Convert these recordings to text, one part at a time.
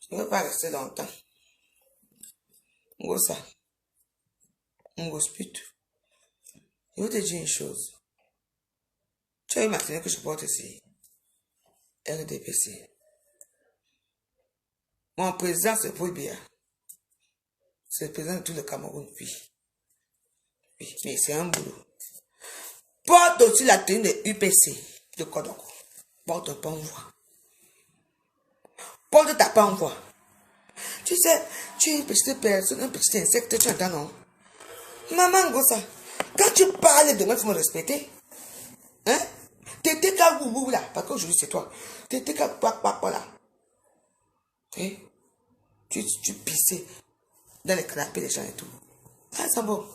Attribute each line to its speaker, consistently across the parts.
Speaker 1: Je ne veux pas rester longtemps. Ngosa. Ngosput. Je veux te dire une chose. Tu as imaginé que je porte ici RDPC. Mon président, c'est Paul Biya. C'est le président de tout le Cameroun, oui. Oui, mais c'est un boulot. Porte aussi la tenue de UPC de Kodoko. Porte un panvoie. Porte ta panvoie. Tu sais, tu es une petite personne, un petit insecte, tu entends, non? Maman Ngosa, quand tu parles de moi, il faut me respecter. Hein? T'étais qu'à boubou là, parce qu'aujourd'hui c'est toi. T'étais qu'à quoi là. Hein? Tu pissais dans les canapés des gens et tout. Ah, c'est bon.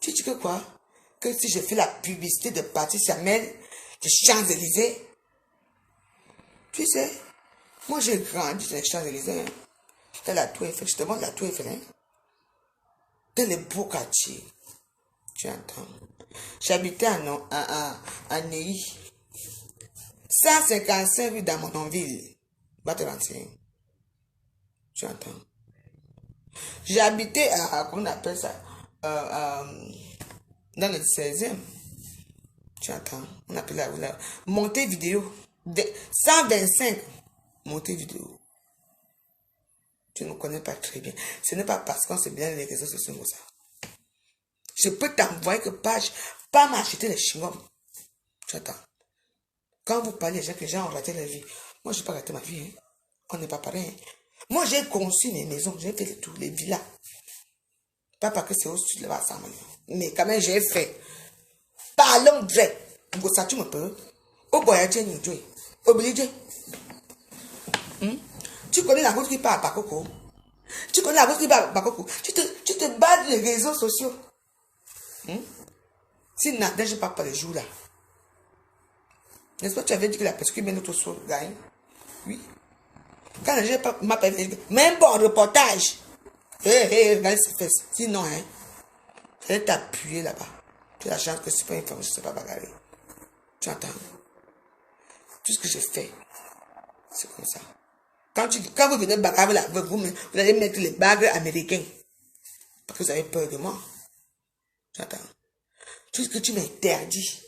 Speaker 1: Tu dis que quoi? Que si je fais la publicité de Patrice Hamel, de Champs-Élysées. Tu sais, moi j'ai grandi dans les Champs-Élysées. Hein? Dans la Tour Eiffel, je te montre la Tour Eiffel. Hein? Dans les beaux quartiers. Tu entends? J'habitais à Neuilly. 155 rue d'Amononville. Bat-31. Tu entends? J'habitais à, comment on appelle ça? Dans le 16e. Tu entends? On appelle la montée vidéo. 125 montée vidéo. Tu ne me connais pas très bien. Ce n'est pas parce qu'on sait bien les réseaux sociaux comme ça. Je peux t'envoyer que page, pas m'acheter les chewing-gums. Tu attends. Quand vous parlez, les gens ont raté leur vie. Moi, je n'ai pas raté ma vie. Hein. On n'est pas pareil. Hein. Moi, j'ai conçu mes maisons. J'ai fait tout, les villas. Pas parce que c'est au sud, là-bas, ça. Mais quand même, j'ai fait. Parlons vrai. Ça, tu me peux. Au voyage, obligé. Tu connais la route qui part à Bakoko. Tu connais la route qui part à Bakoko. Tu te bats les réseaux sociaux. Si n'adège pas par les jours là. N'est-ce pas, tu avais dit que la personne qui met notre source gagne? Oui. Quand les gens m'appellent, même bon reportage. Regardez ses fesses. Sinon, hein, elle est appuyée là-bas. Tu as la chance que c'est pas une femme, je ne sais pas bagarrer. Tu entends? Tout ce que j'ai fait, c'est comme ça. Quand vous venez bagarrer là, vous allez mettre les bagues américains. Parce que vous avez peur de moi. Tu entends? Tout ce que tu m'interdis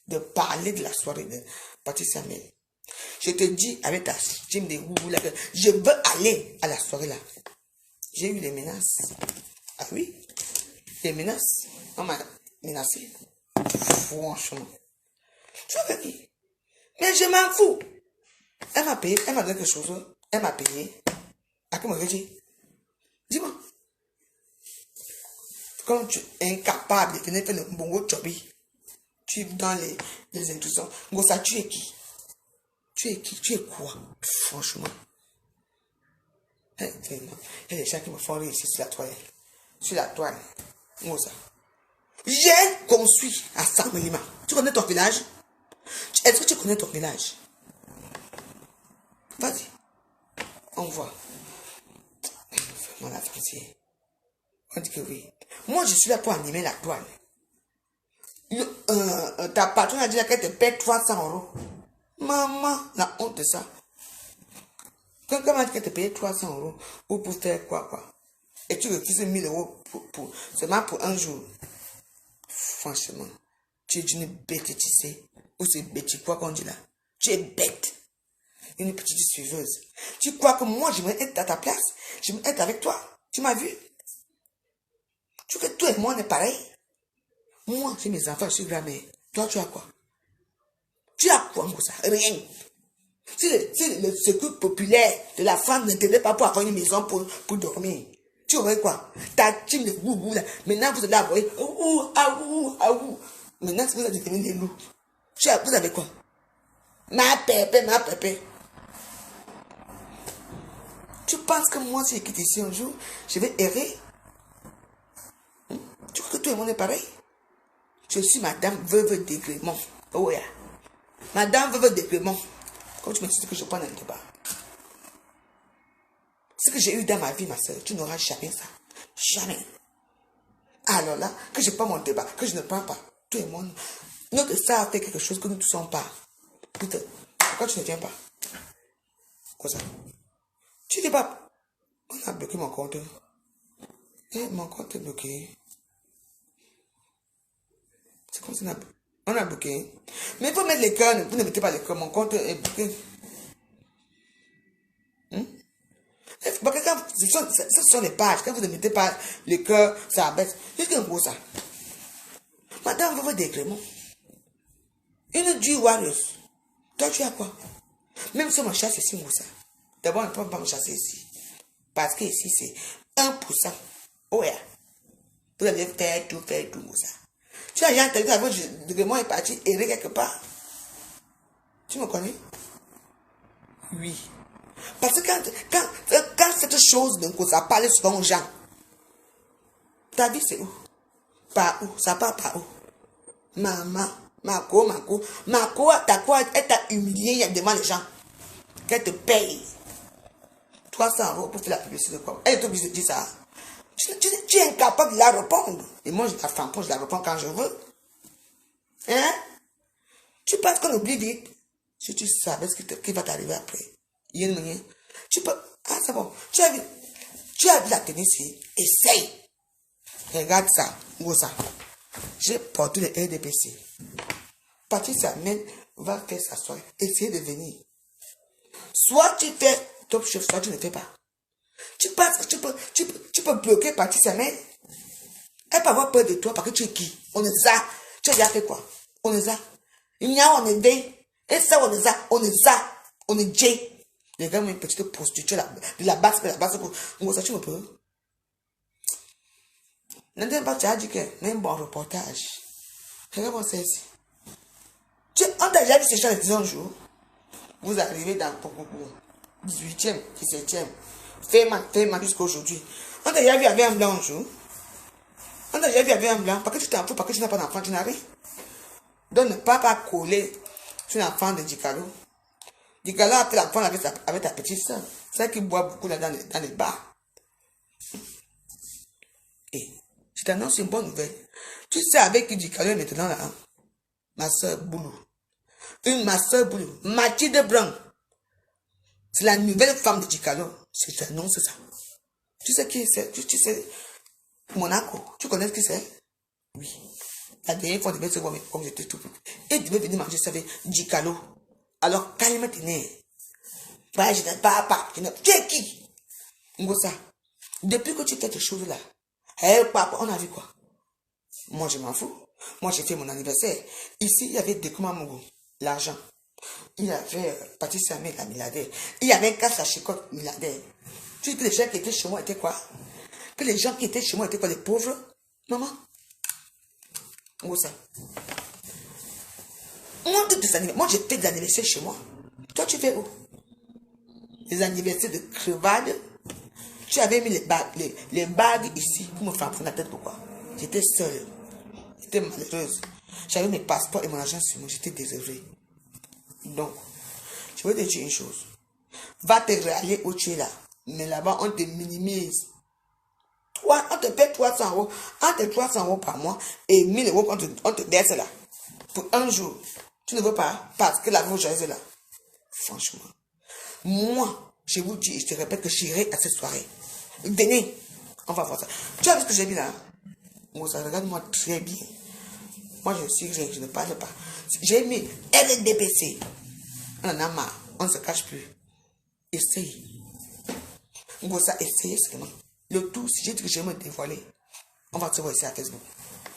Speaker 1: de parler de la soirée de Patrice Hamel. Je te dis avec ta team de Gougou là que je veux aller à la soirée là. J'ai eu des menaces. Ah oui? Des menaces. On m'a menacé. Franchement. Tu vois qui? Mais je m'en fous. Elle m'a payé. Elle m'a donné quelque chose. Elle m'a payé. À quoi me dit? Dis-moi. Quand tu es incapable de venir faire le bongo chobi, tu es dans les intrusions. Ngosa, tu es qui? Tu es qui? Tu es quoi? Franchement. Il y a des gens qui me font rire ici sur la toile. Sur la toile. Ngosa. J'ai construit à Saint-Mélima. Tu connais ton village? Est-ce que tu connais ton village? Vas-y. On voit. Fais-moi la fancy. On dit que oui. Moi, je suis là pour animer la toile. Ta patronne a dit qu'elle te paie 300 €. Maman, la honte de ça. Quelqu'un m'a dit qu'elle te payait 300 € pour faire quoi? Et tu refuses 1000 € seulement pour un jour. Franchement, tu es une bête, tu sais. Ou c'est bête, quoi qu'on dit là? Tu es bête. Une petite suiveuse. Tu crois que moi, je vais être à ta place? Je vais être avec toi? Tu m'as vu? Tu veux que toi et moi, on est pareil? Moi, j'ai mes enfants, je suis grand-mère. Toi, tu as quoi? Tu as quoi, ça? Rien. Si le secours populaire de la femme n'intéressait pas pour avoir une maison pour dormir, tu aurais quoi? Ta team de boubou là. Maintenant, vous allez avoir. Maintenant, vous allez devenir des loups. Vous avez quoi? Ma pépé. Tu penses que moi, si je quitte ici un jour, je vais errer? Tu crois que tout le monde est pareil? Je suis madame veuve d'Égremont. Oh yeah. Madame veuve d'Égremont. Quand tu me dis que je prends un débat. Ce que j'ai eu dans ma vie, ma soeur, tu n'auras jamais ça. Jamais. Alors là, que je prends mon débat, que je ne prends pas. Tout le monde. Notre ça a fait quelque chose que nous ne sommes pas. Putain, pourquoi tu ne viens pas? Quoi ça? Tu dis pas, on a bloqué mon compte. Et mon compte est bloqué. C'est comme ça on a bloqué. Mais il faut mettre les cœurs, vous ne mettez pas les cœurs, mon compte est bloqué. Parce que quand ce sont les pages, quand vous ne mettez pas les cœurs, ça abaisse. Qu'est-ce que c'est ça? Madame, vous voyez des gréments. Une du warriors. Toi, tu as quoi? Même si on me chasse ici, ça. D'abord, on ne peut pas me chasser ici. Parce que ici, c'est 1%. Oh yeah. Vous allez faire tout, ça. Tu as déjà entendu que votre gréement est parti errer quelque part? Tu me connais? Oui. Parce que quand cette chose d'un coup, ça parle souvent aux gens. Ta vie, c'est où? Par où? Ça part par où? Maman, Marco, t'as quoi? Elle t'a humilié devant les gens. Qu'elle te paye 300 € pour faire la publicité de quoi? Elle est obligée de dire ça. Tu es incapable de la répondre. Et moi, je la réponds quand je veux. Hein? Tu penses qu'on oublie vite? Si tu savais ce qui va t'arriver après. Il y a une manière. Tu peux. Ah, c'est bon. Tu as vu la tenue ici. Essaye. Regarde ça. Où ça? J'ai porté le RDPC. Patricia Mène va faire sa soirée. Essayez de venir. Soit tu fais top chef, soit tu ne fais pas. Tu penses que tu peux bloquer Patricia Mène? Elle peut avoir peur de toi parce que tu es qui? On est ça. Tu as déjà fait quoi? On est ça. Il y a on est D. Et ça, on est ça. On est J. Les gars, une petite prostituée de la base. Moi, ça, tu me peux. N'entends pas, tu as dit que même bon reportage. Regarde-moi ça ici. On t'a déjà vu ces gens les 10 jours. Vous arrivez dans 18e, 17e. Fais-moi jusqu'à aujourd'hui. On t'a déjà vu avec un blanc un jour. On t'a déjà vu avec un blanc. Parce que tu t'en fous, parce que tu n'as pas d'enfant, tu n'as rien. Donc ne pas coller sur l'enfant de Dicalo. Dicalo a fait l'enfant avec ta petite soeur. C'est qui boit beaucoup là dans les bars. Et je t'annonce une bonne nouvelle. Tu sais avec qui Dicalo est maintenant là, hein? Ma soeur Boulou. Ma soeur Boulou. Mathilde Brun. C'est la nouvelle femme de Dicalo. Je t'annonce ça. Tu sais qui c'est? Tu sais Monaco. Tu connais qui c'est? Oui. La dernière fois, je devais se voir, mais comme j'étais tout petit. Et je devais venir manger ça avec Dicalo. Alors, calme tes nerfs. Bah, je n'ai pas. Tu es qui? Ça. Depuis que tu fais ces choses-là, papa, on a vu quoi? Moi, je m'en fous. Moi, j'ai fait mon anniversaire. Ici, il y avait Dekuma Mougou, l'argent. Il y avait Patricia Mène, la milliardaire. Il y avait Kassa Chicotte, milliardaire. Tu dis que les gens qui étaient chez moi étaient quoi? Que les gens qui étaient chez moi étaient quoi? Les pauvres? Maman? Ça. Moi, j'ai fait des anniversaires chez moi. Toi, tu fais où? Les anniversaires de crevade. Tu avais mis les bagues ici pour me faire prendre la tête. Pourquoi? J'étais seule. J'étais malheureuse. J'avais mes passeports et mon argent sur moi. J'étais désœuvrée. Donc, je veux te dire une chose. Va te réaller où tu es là. Mais là-bas, on te minimise. Toi, on te paie 300 €. Entre 300 € par mois et 1000 € on te verse là. Pour un jour. Tu ne veux pas parce que la vie est là. Franchement. Moi, je vous dis, je te répète que j'irai à cette soirée. Venez. On va voir ça. Tu as vu ce que j'ai mis là? Moi, ça regarde-moi très bien. Moi, je suis rien, je ne parle pas. J'ai mis RDPC. On en a marre. On ne se cache plus. Essaye. Ça, essayez seulement. Le tout, si j'ai dit que je vais me dévoiler, on va se voir ici à Facebook.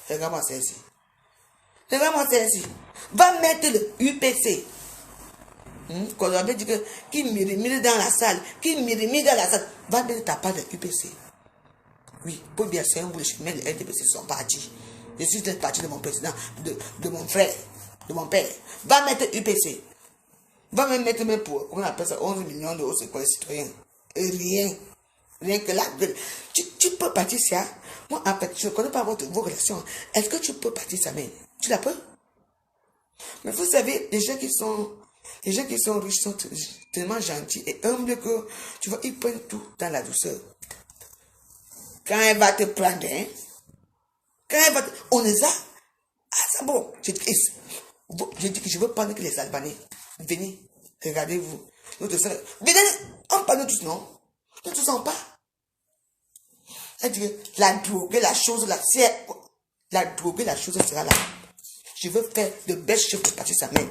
Speaker 1: Regarde-moi ça ici. Regarde-moi ça ici. Va mettre le UPC. Quand on avait dit que qui mire dans la salle, va mettre ta part de UPC. Oui, pour bien faire un bout de chemin, les RDPC sont partis. Je suis parti de mon président, de mon frère, de mon père. Va mettre UPC. Va même mettre même pour, comment on appelle ça, 11 millions d'euros, c'est quoi les citoyens? Rien. Rien que la gueule. Tu peux partir ça. Moi, en fait, je ne connais pas vos relations. Est-ce que tu peux partir ça même? Tu la peux? Mais vous savez, les gens qui sont riches sont tellement gentils et humbles que, tu vois, ils prennent tout dans la douceur. Quand elle va te prendre, hein? Quand elle va te... On est là. Ah, c'est bon. Je dis que je veux prendre que les Albanais. Venez, regardez-vous. Notre soeur, venez, on parle tous, non? Ne te sens pas. Elle dit que la drogue, la chose, la drogue, la chose sera là. Je veux faire de belles choses pour passer sa main.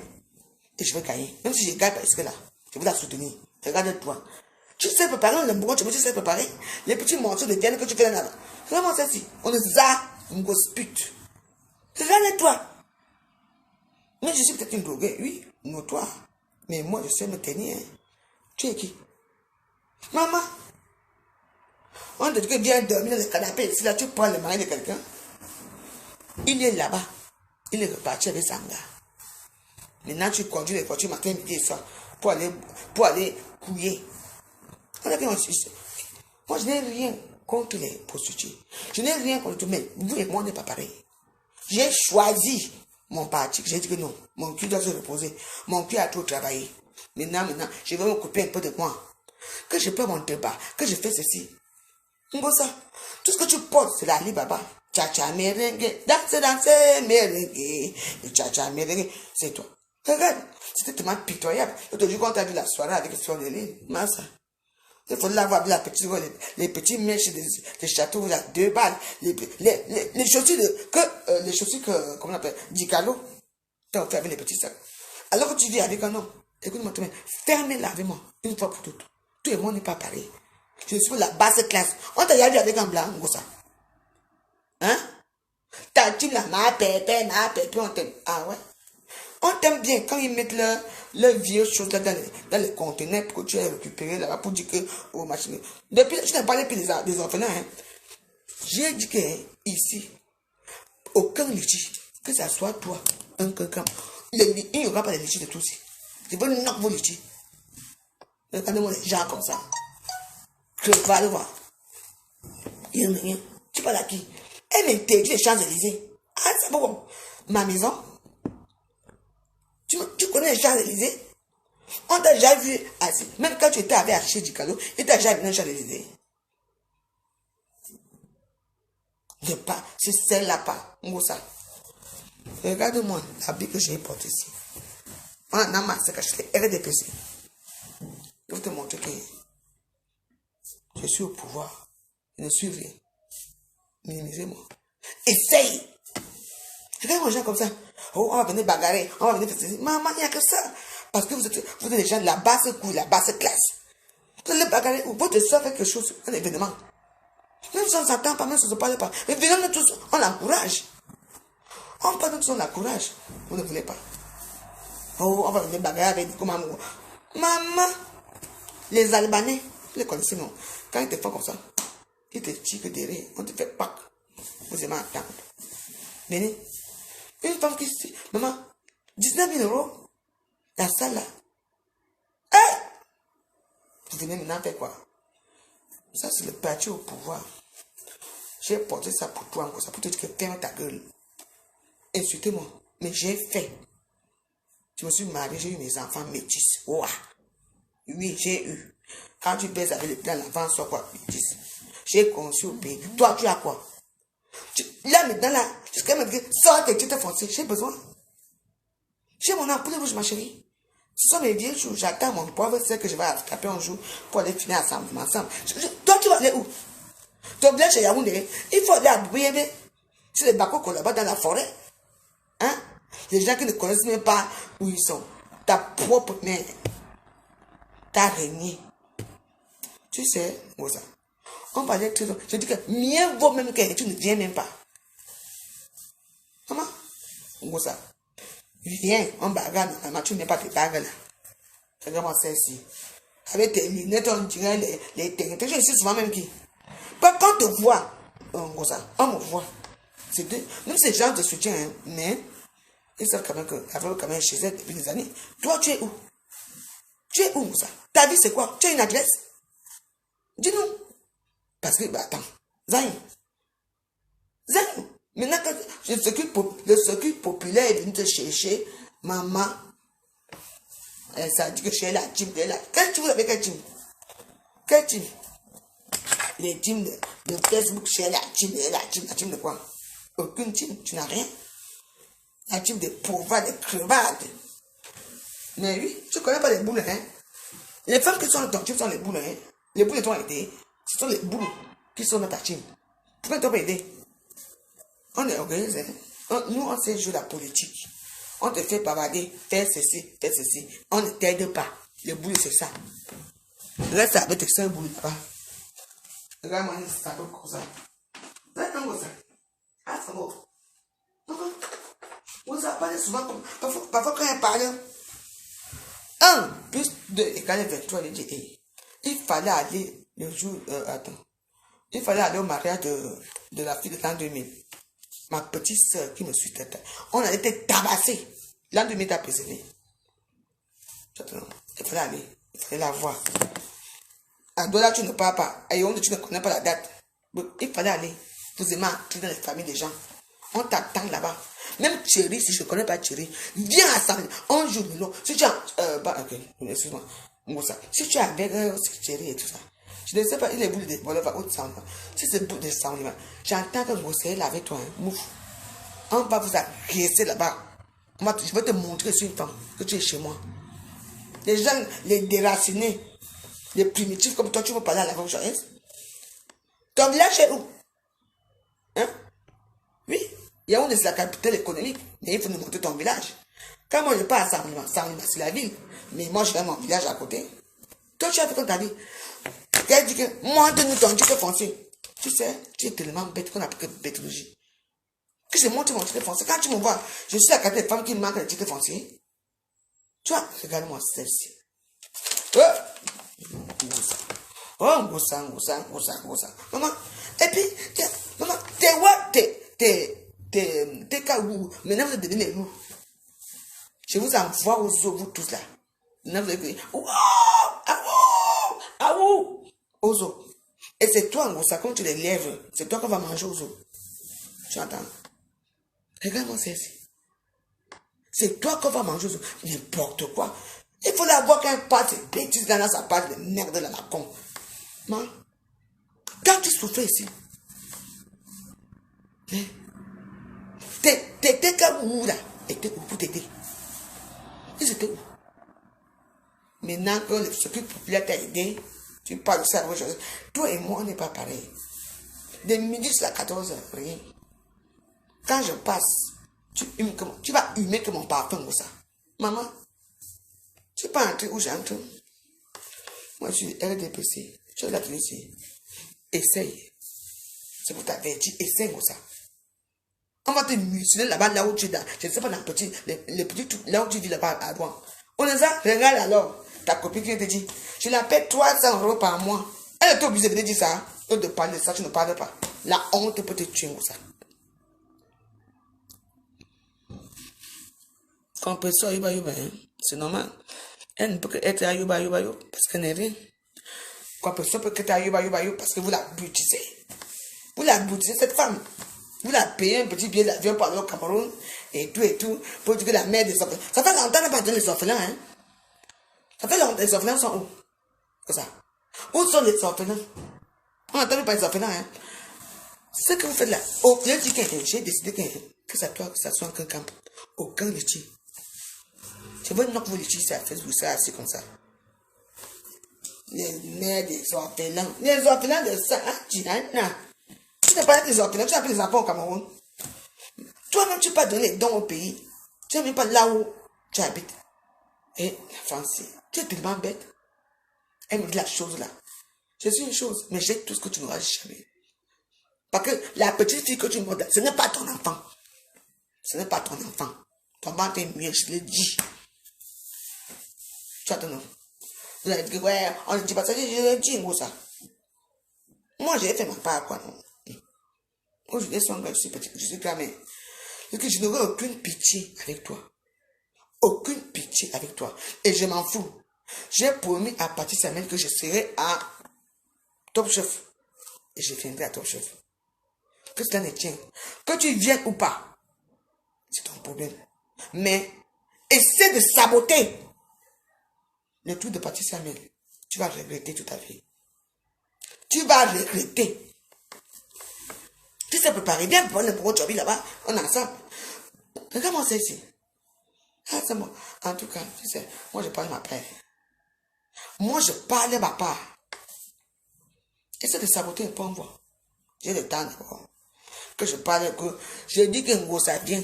Speaker 1: Et je veux gagner. Même si je gagne parce que là, je veux la soutenir. Regarde-toi. Tu sais préparer le bourgon, tu sais préparer les petits morceaux de viande que tu fais là. Vraiment, ça, si. On est ça, on gosse pute. Regarde-toi. Mais je suis peut-être une droguée, oui, notoire. Mais moi, je sais me tenir. Tu es qui? Maman. On te dit que viens dormir dans le canapé. Si là, tu prends le mari de quelqu'un. Il est là-bas. Il est reparti avec Sanga. Maintenant, tu conduis les voitures matin, midi et soir pour aller couiller. Moi, je n'ai rien contre les prostituées. Je n'ai rien contre tout, mais vous et moi, on n'est pas pareil. J'ai choisi mon parti. J'ai dit que non, mon cul doit se reposer. Mon cul a trop travaillé. Maintenant, je vais m'occuper un peu de moi. Que je peux mon débat, que je fais ceci. Ça. Tout ce que tu portes, c'est la Alibaba. Tcha-tcha merengue, danser, merengue. Tcha-tcha merengue, c'est toi. Regarde, c'était tellement pitoyable. L'autre jour, quand tu as vu la soirée avec son élève, ça. Il faut l'avoir vu les petits mèches des châteaux à 2 balles. Les chaussures que, comment on appelle, Dicalo. Tu as offert avec les petits sacs. Alors que tu vis avec un homme, écoute-moi, fermez-la avec moi, une fois pour toutes. Tout le monde n'est pas pareil. Je suis la basse classe. On t'a vu avec un blanc, ça. Hein? T'as dit la ma pépé, on t'aime. Ah ouais? On t'aime bien quand ils mettent le vieux chose là dans les conteneurs pour que tu aies récupéré là-bas pour dire que au machine. Depuis, je n'ai pas parlé des orphelins. Hein. J'ai dit que ici, aucun litige, que ça soit toi, un quelqu'un, il n'y aura pas de litige de tous. Je veux knock vos litiges. Regardez-moi les gens comme ça. Je vais le voir. Il n'y a rien. Tu parles à qui? Elle m'interdit les Champs-Élysées. Ah, c'est bon. Ma maison. Tu connais les Champs-Élysées? On t'a déjà vu assis. Même quand tu étais avec Haché Dicalo, il t'a déjà vu dans les Champs-Élysées. Ne pas. C'est celle-là pas. Ça. Regarde-moi l'habit que j'ai porté ici. On a massé caché les RDPC. Je vais te montrer que je suis au pouvoir. Je ne suis rien. Minimisez-moi. Essaye. Regarde les gens comme ça. Oh, on va venir bagarrer. On va venir faire ceci. Maman, il n'y a que ça. Parce que vous êtes des gens de la basse couille, la basse classe. Vous allez bagarrer. Votre soeur fait quelque chose, un événement. Même si on ne s'entend pas, même si on ne se parle pas. Mais venons tous, on l'encourage. On parle tous, on l'encourage. Vous ne voulez pas. Oh, on va venir bagarrer avec comment maman. Les Albanais, vous les connaissez, non? Quand ils te font comme ça, ils te tirent derrière, on te fait pack. Vous aimez attendre. Venez. Une femme qui dit, maman, 19 000 euros, la salle là. Hein? Vous venez maintenant faire quoi? Ça, c'est le parti au pouvoir. J'ai porté ça pour toi, encore ça, pour te dire que ferme ta gueule. Insultez-moi. Mais j'ai fait. Je me suis marié, j'ai eu mes enfants métis. Ouah. Oui, j'ai eu. Quand tu baises avec le plan, l'enfant soit quoi? Métis. J'ai conçu au pays. Toi, tu as quoi? Là, maintenant, là, jusqu'à me dire, sors tes titres foncés, j'ai besoin. J'ai mon ampoule rouge, ma chérie. Ce sont mes vieux jours. J'attends mon pauvre, c'est que je vais attraper un jour pour aller finir ensemble. Toi, tu vas aller où? Tu es chez Yaoundé. Il faut aller à Bouyébé. C'est les bacos là-bas dans la forêt. Hein? Les gens qui ne connaissent même pas où ils sont. Ta propre mère. T'as régné. Tu sais, Moza. On parlait de tout. Je dis que mieux vaut même que tu ne viens même pas. Comment? Moza. Viens, on bagarre. Tu n'es pas tes bagues là. Regarde-moi ça ici. Avec tes lunettes, on dirait les techniques. Je suis souvent même qui. Quand on te voit, on me voit. Même ces gens te soutiennent, hein, mais ils savent quand même quand même chez eux depuis des années. Toi, tu es où? Tu es où, ça? Ta vie, c'est quoi? Tu as une adresse? Dis-nous. Parce que, attends. Zayn. Maintenant que le circuit populaire est venu te chercher, maman, ça dit que chez la team de là. Quel team vous avez, quel team? Quel team? Les teams de Facebook, chez la team de quoi? Aucune team, tu n'as rien. La team de pauvres, de crevards. Mais oui, tu ne connais pas les boules, hein? Les femmes qui sont dans ton team sont les boules. Hein? Les boules t'ont aidé. Ce sont les boules qui sont dans ta team. Pourquoi ils t'ont pas aidé? On est organisé. Nous, on sait jouer la politique. On te fait bavarder, faire ceci, faire ceci. On ne t'aide pas. Les boules, c'est ça. Reste avec tes 5 boules là-bas. Regarde-moi, ça peut comme ça. Regarde comme ça. Ah, c'est bon. Vous en parlez souvent comme. Parfois, quand il parle. 1 plus 2 égale 23. Il dit, hey, il fallait aller le jour. Attends. Il fallait aller au mariage de la fille de l'an 2000. Ma petite soeur qui me suit. On a été tabassés. L'an 2000 t'a préservé. Il fallait aller. Il fallait la voir. À Dola, tu ne parles pas. À Yonde, tu ne connais pas la date. Il fallait aller. Vous aimez entrer dans les familles des gens. On t'attend là-bas. Même Thierry, si je ne connais pas Thierry, viens à ça. On joue de l'eau. Si tu as. Ok, excuse-moi. Si tu as avec Thierry et tout ça, je ne sais pas, il est boule de Bolova, autre sound. Si c'est boule de sound, j'entends que vous essayez là avec toi. Mouf. On va vous agresser là-bas. Je vais te montrer sur une femme que tu es chez moi. Les gens, les déracinés, les primitifs comme toi, tu veux parler à la même chose. Ton village est où? Hein? Oui, Yaoundé c'est la capitale économique, mais il faut nous montrer ton village. Quand moi je pars à Saint-Lima, c'est la ville, mais moi je vais à mon village à côté. Toi tu as fait comme ta vie. Quelqu'un dit que moi donne-nous ton titre foncier. Tu sais, tu es tellement bête qu'on appelle bêtologie. Que je montre mon titre foncier. Quand tu me vois, je suis la capitale des femmes qui me manquent le titre foncier. Tu vois, regarde-moi celle-ci. Oh, Ngoussa. Maman, et puis, maman, t'es what? T'es kaou. Maintenant, vous êtes devenus les loups. Je vous envoie aux os, vous tous là. Maintenant, vous êtes Aouh! Aux os. Et c'est toi, Ngoussa, quand tu les lèves, c'est toi qu'on va manger aux os. Tu entends? Regarde-moi celle-ci. C'est toi qu'on va manger aux os. N'importe quoi. Il faut l'avoir qu'un pas de bêtises dans sa part de merde là, la con. Man, quand tu souffrais ici, t'étais comme où là? T'étais où pour t'aider? Ils étaient où? Maintenant que le circuit populaire t'a aidé, tu parles de ça. Toi et moi, on n'est pas pareil. De midi jusqu'à 14h, rien. Quand je passe, tu vas humer que mon parfum ou ça. Maman, tu n'es pas entré où j'entre. Moi, je suis RDPC. Tu es là, tu ici. Essaye. C'est pour t'avertir. Essaye comme ça. On va te museler là-bas, là où tu es là. Je ne sais pas, dans les petits trucs, là où tu vis là-bas à droite. On est ça, regarde alors. Ta copine qui te dit, je la paie 300 € par mois. Elle est obligée de te dire ça. Ou de parler de ça, tu ne parles pas. La honte peut te tuer comme ça. Compréhension, c'est normal. Elle ne peut être à Yuba parce qu'elle n'est rien. Compréhension peut être à Yuba parce que vous la boutisez. Vous la boutisez, cette femme. Vous la payez un petit billet d'avion pour aller au Cameroun et tout, pour dire que la mère des orphelins. Ça fait longtemps qu'on n'a pas donné les orphelins, hein. Ça fait longtemps, les orphelins sont où? Comme ça. Où sont les orphelins? On n'entend pas les orphelins, hein. Ce que vous faites là, j'ai dit que j'ai décidé que ça soit un camp. Aucun litier. Je veux que vous litiez ça à Facebook, ça, c'est comme ça. Les mères des orphelins. Les orphelins de ça, Diana. Tu n'as pas des orphelins, tu as appelé les enfants au Cameroun. Toi-même, tu n'as pas donné les dons au pays. Tu n'as même pas là où tu habites. Et la France, tu es tellement bête. Elle me dit la chose là. Je suis une chose, mais j'ai tout ce que tu n'auras jamais. Parce que la petite fille que tu me donnes, ce n'est pas ton enfant. Ce n'est pas ton enfant. Ton ventre est mieux, je l'ai dit. Tu attends, non. Vous avez dit, ouais, on ne dit pas ça, je l'ai dit, moi ça. Moi, j'ai fait ma part, quoi. Aujourd'hui, je suis petit, je suis grand-mère. Je n'aurai aucune pitié avec toi. Aucune pitié avec toi. Et je m'en fous. J'ai promis à Patrice Samuel que je serai à Top Chef. Et je viendrai à Top Chef. Que cela ne tient. Que tu viennes ou pas, c'est ton problème. Mais essaie de saboter le truc de Patrice Samuel. Tu vas regretter toute ta vie. Tu vas regretter. Tu sais préparer bien pour le gros job là-bas. On est ensemble. Regarde-moi ça ici. Ah, c'est moi. En tout cas, tu sais, moi je parle ma paix. Moi, je parle à ma part. Essaie de saboter un peu, on voit. J'ai le temps d'abord. Que je parle, que je dis que Ngosa vient.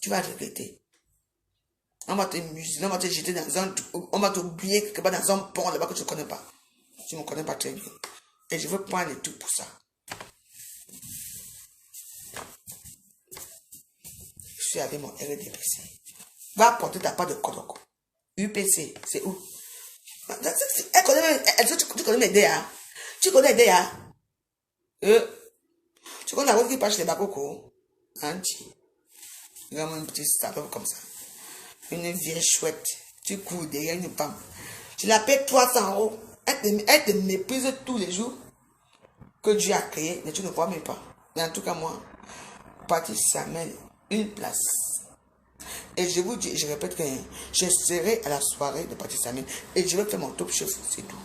Speaker 1: Tu vas regretter. On va te museler, on va te jeter dans un... On va t'oublier quelque part dans un pont là-bas que tu ne connais pas. Tu ne me connais pas très bien. Et je veux prendre le tout pour ça. Je suis avec mon RDPC. Va porter ta part de Kodoko. UPC, c'est où? Elle connaît, tu connais les DA. Tu connais les DA. Tu connais la route qui passe les Bakoko. Anti. Regarde un petit sapin comme ça. Une vieille chouette. Tu cours derrière une femme. Tu la payes 300 €. Elle te méprise tous les jours. Que Dieu a créé, mais tu ne vois même pas. Mais en tout cas, moi, Patrice Samuel, une place. Et je vous dis, je répète que je serai à la soirée de Patrice Samuel et je vais faire mon top chef, c'est tout.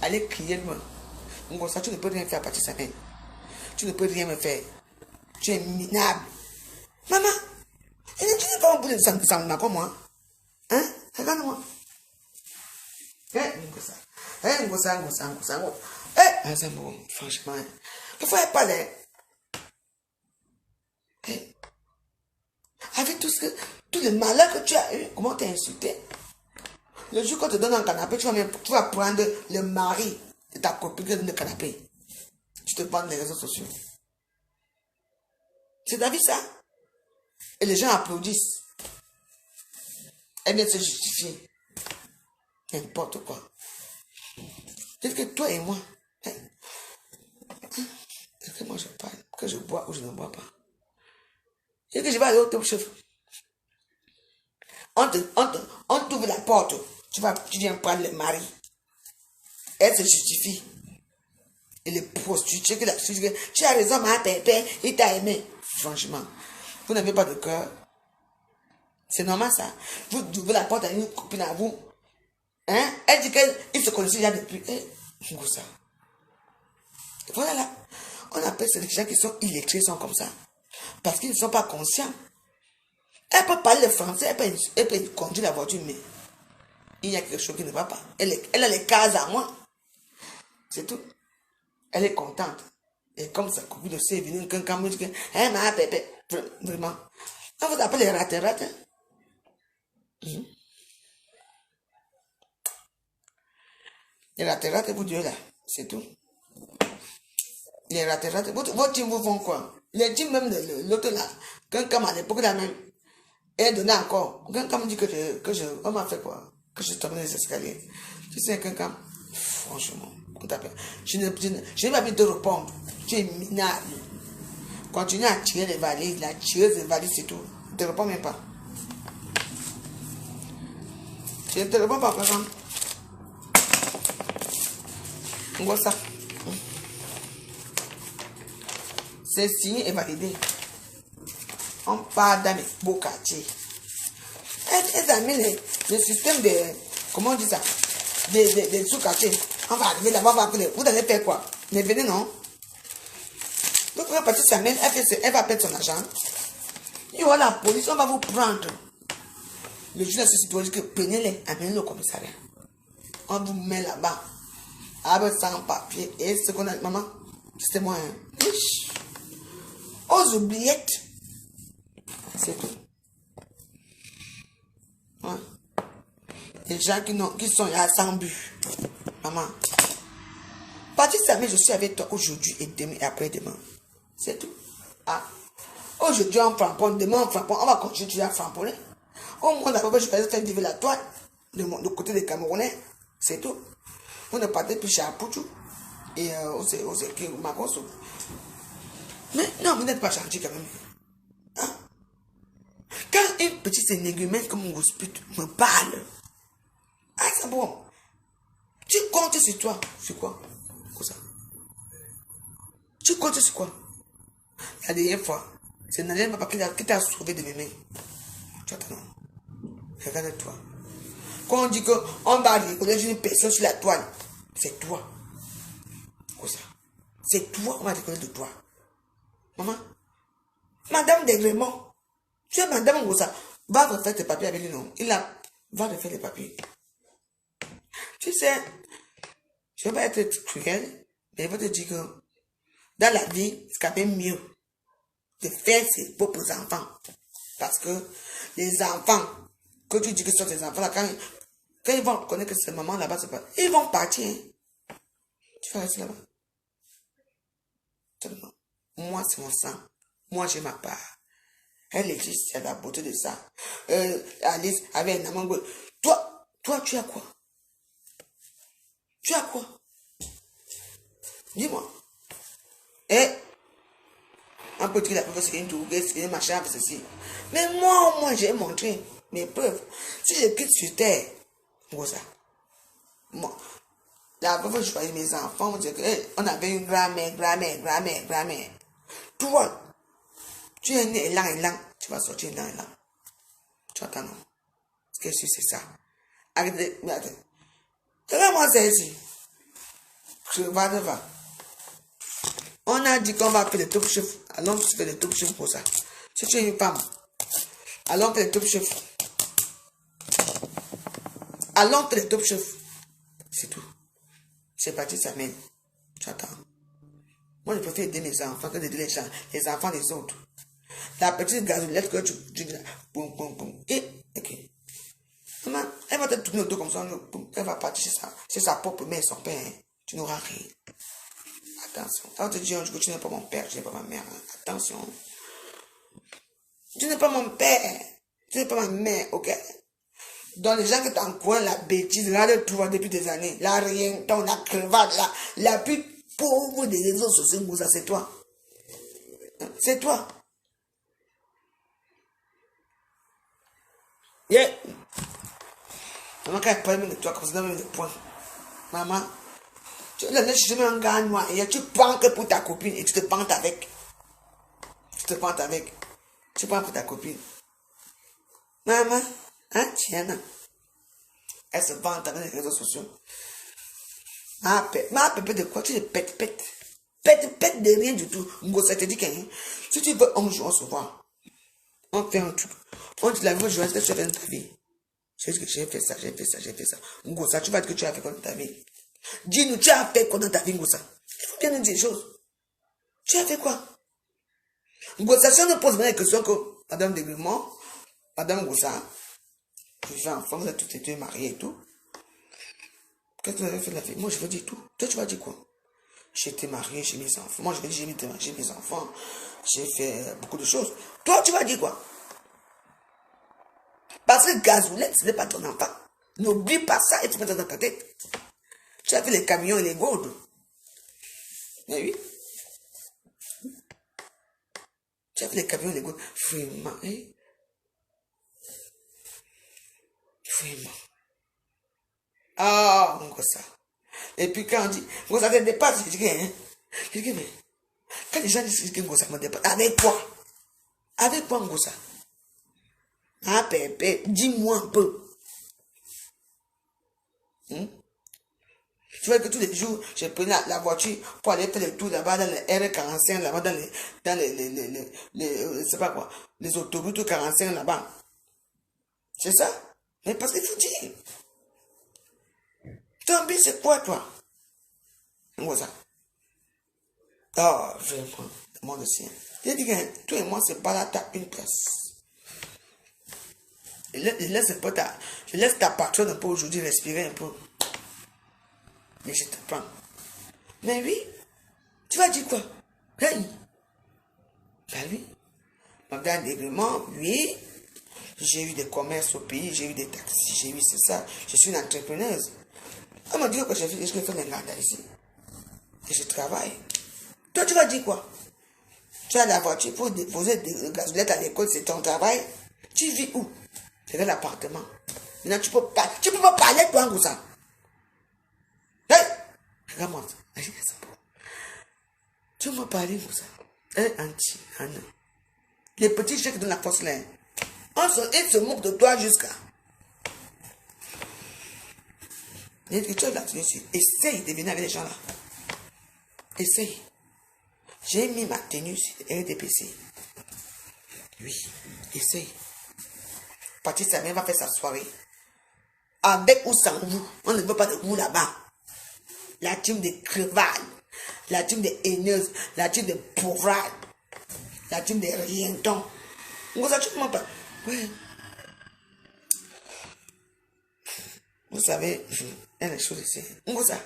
Speaker 1: Allez crier moi. Comme ça, tu ne peux rien faire à Patrice Samuel. Tu ne peux rien me faire. Tu es minable. Maman, tu n'es pas un bout de sang comme moi. Hein? Regarde-moi. Franchement, pourquoi elle parle? Avec tout le malheur que tu as eu, comment t'es insulté? Le jour qu'on te donne un canapé, tu vas prendre le mari de ta copine qui te donne le canapé. Tu te prends les réseaux sociaux. C'est ta vie, ça? Et les gens applaudissent. Elle vient se justifier. N'importe quoi. C'est que toi et moi, est-ce que moi je parle, que je bois ou je ne bois pas? Et que je vais aller au top chef. On t'ouvre la porte. Tu viens prendre le mari. Elle se justifie. Et les prostituées qui la suivent. Tu as raison, ma pépé, il t'a aimé. Franchement, vous n'avez pas de cœur. C'est normal ça. Vous ouvrez la porte à une copine à vous. Hein? Elle dit qu'il se connaissait déjà depuis. Ça. Voilà là. On appelle ces gens qui sont illettrés, sont comme ça. Parce qu'ils ne sont pas conscients. Elle peut parler le français, elle peut conduire la voiture, mais il y a quelque chose qui ne va pas. Elle a les cases à moi. C'est tout. Elle est contente. Et comme ça, copine de c'est venu, quelqu'un me dit que, hein, ma pépé, vraiment. On vous appelle les rates. Les rates, vous Dieu là, c'est tout. Les rates, vos teams vous font quoi? Les teams même de l'autre là, quelqu'un à l'époque là même, et donné encore. Quelqu'un me dit on m'a fait quoi? Que je tombe dans les escaliers. Tu sais, quelqu'un, franchement, on t'appelle. Je n'ai pas envie de répondre. Tu es minable. Continue à tirer les valises, la tireuse des valises, c'est tout. Je ne te réponds même pas. Je ne te réponds pas, par exemple. On voit ça. C'est signé et validé. On part dans les beaux quartiers. Elles amènent le système de, comment on dit ça, des sous-quartiers. On va arriver là-bas, vous allez faire quoi? Mais venez, non? Donc, quand Patrice s'amène, elle va perdre son argent. Il y aura la police, on va vous prendre. Le juge de ce doit dire que prenez-les, amenez-les au commissariat. On vous met là-bas. Avec sans papier. Et ce qu'on a, maman, c'était moi. Hein. Aux oubliettes. C'est tout. Ouais. Les gens qui sont là sans but. Maman. Patrice Samuel, je suis avec toi aujourd'hui et demain et après-demain. C'est tout. Ah. Aujourd'hui on framponne, demain on framponne, on va continuer à framponner. Au moins d'abord je vais faire vivre la toile de côté des Camerounais. C'est tout. On ne partait plus chez Apoutou. Et on sait que Makoso. Mais non, vous n'êtes pas gentil quand même. Hein? Quand une petite énigmène comme un hospite me parle, ah c'est bon. Tu comptes sur toi. Sur quoi? Comme ça. Tu comptes sur quoi? La dernière fois, c'est Nadine Papa qui t'a sauvé de mes mains. Tu attends. Regarde-toi. Quand on dit qu'on va reconnaître une personne sur la toile, c'est toi. Comme ça. C'est toi, on va reconnaître de toi. Maman, Madame Degrémont, tu es Madame Gossa, va refaire tes papiers avec lui, non? Va refaire les papiers. Tu sais, je ne vais pas être cruel, mais je vais te dire que dans la vie, c'est quand même mieux de faire ses propres enfants. Parce que les enfants, que tu dis que ce sont tes enfants, là, quand ils vont connaître que c'est maman là-bas, c'est pas, ils vont partir. Hein. Tu vas rester là-bas. Tellement. Moi, c'est mon sang. Moi, j'ai ma part. Elle existe, c'est la beauté de ça. Alice avait un amant. Toi, tu as quoi? Tu as quoi? Dis-moi. Eh, un peu de la preuve, c'est une tour, c'est une machin, c'est ceci. Mais moi, j'ai montré mes preuves. Si je quitte sur terre, comme ça. Moi, la preuve, je voyais mes enfants, on disait qu'on avait une grand-mère. Toi, tu es né élan, tu vas sortir élan. Tu attends, non? Qu'est-ce que c'est ça? Arrête, mais attends. Regarde-moi ça ici. Je vais devant. On a dit qu'on va faire des top chefs. Allons faire des top chefs pour ça. Si tu es une femme, allons faire des top chefs. Allons faire des top chefs. C'est tout. C'est parti, ça mène. Tu attends. Moi, je préfère aider mes enfants que d'aider les enfants des autres. La petite gazolette que tu dis là, boum. Et, ok. Maman, elle va te tourner autour comme ça, elle va partir chez sa propre mère et son père. Hein. Tu n'auras rien. Attention. Ça va te dire un jour que tu n'es pas mon père, tu n'es pas ma mère. Hein. Attention. Tu n'es pas mon père. Tu n'es pas ma mère, ok? Donc les gens qui t'encouragent la bêtise, regarde-toi depuis des années. La rien, ton la crevade, la plus pauvre des réseaux sociaux, c'est toi. C'est toi. Yeah. Maman, quand elle parle de toi, comme ça, donne des points. Maman, tu l'as cherché un gars noir et tu prends que pour ta copine et tu te pentes avec. Tu prends pour ta copine. Maman, hein, tiens, elle se vante avec les réseaux sociaux. Ma pépé de quoi? Tu les pètes de rien du tout. Ça te dit que si tu veux un jour, on se voit. On fait un truc. On te la veut jouer, ce que tu as fait dans ta vie. J'ai fait ça. Ça, tu vas dire que tu as fait quoi dans ta vie? Dis-nous, tu as fait quoi dans ta vie, Ngosa? Il faut bien nous dire des choses. Tu as fait quoi? Ngosa, si on nous pose la question que Madame Degrimont, Madame Ngosa, je suis enfant, vous êtes toutes les deux mariées et tout. Qu'est-ce que vous avez fait de la vie? Moi, je veux dire tout. Toi, tu vas dire quoi? J'étais mariée, j'ai mes enfants. Moi, je vais dire j'ai mes enfants. J'ai fait beaucoup de choses. Toi, tu vas dire quoi? Parce que Gazoulette, ce n'est pas ton enfant. N'oublie pas ça et tu mets ça dans ta tête. Tu as fait les camions et les gourdes. Mais oui. Tu as fait les camions et les gourdes. Vraiment, hein? Vraiment. Ah, on ça. Et puis quand on dit, ça te dépasse, je dis, hein? Je dis, mais, quand les gens disent que ça me dépasse, avec quoi? Avec quoi, ça? Ah, Pépé, dis-moi un peu. Tu vois que tous les jours, je prenais la voiture pour aller faire le tour là-bas dans les R45, là-bas dans je sais pas quoi, les autoroutes 45 là-bas. C'est ça? Mais parce qu'il faut dire. Ton but, c'est quoi, toi? Moi, ça. Oh, vraiment, le monde aussi. J'ai dit que toi et moi, c'est pas là, t'as une place. Je laisse ta patronne un peu aujourd'hui respirer un peu. Mais je te prends. Mais oui, tu vas dire quoi? Hey! Ben oui. Madame Degrimont, oui. J'ai eu des commerces au pays, j'ai eu des taxis, j'ai eu c'est ça. Je suis une entrepreneuse. On m'a dit que je fais mes gardes ici. Et je travaille. Toi, tu vas dire quoi? Tu as la voiture pour déposer des gazolettes à l'école, c'est ton travail. Tu vis où? C'est dans l'appartement. Maintenant, tu peux pas parler, toi, comme ça. Hey! Regarde-moi. Tu m'as parlé comme ça. Hein, Anti, Anna. Les petits chèques de la force là. Ils se moquent de toi jusqu'à. Tu as là, essaye de venir avec les gens là. Essaye. J'ai mis ma tenue sur RDPC. Oui, essaye. Patrice Samien va faire sa soirée. avec ou sans vous. On ne veut pas de vous là-bas. La team de crevards, la team de haineuses, la team de pauvres, la team de rientons. Vous savez, tu ne pas. Ouais. Vous savez, il y a des choses ici. Vous savez.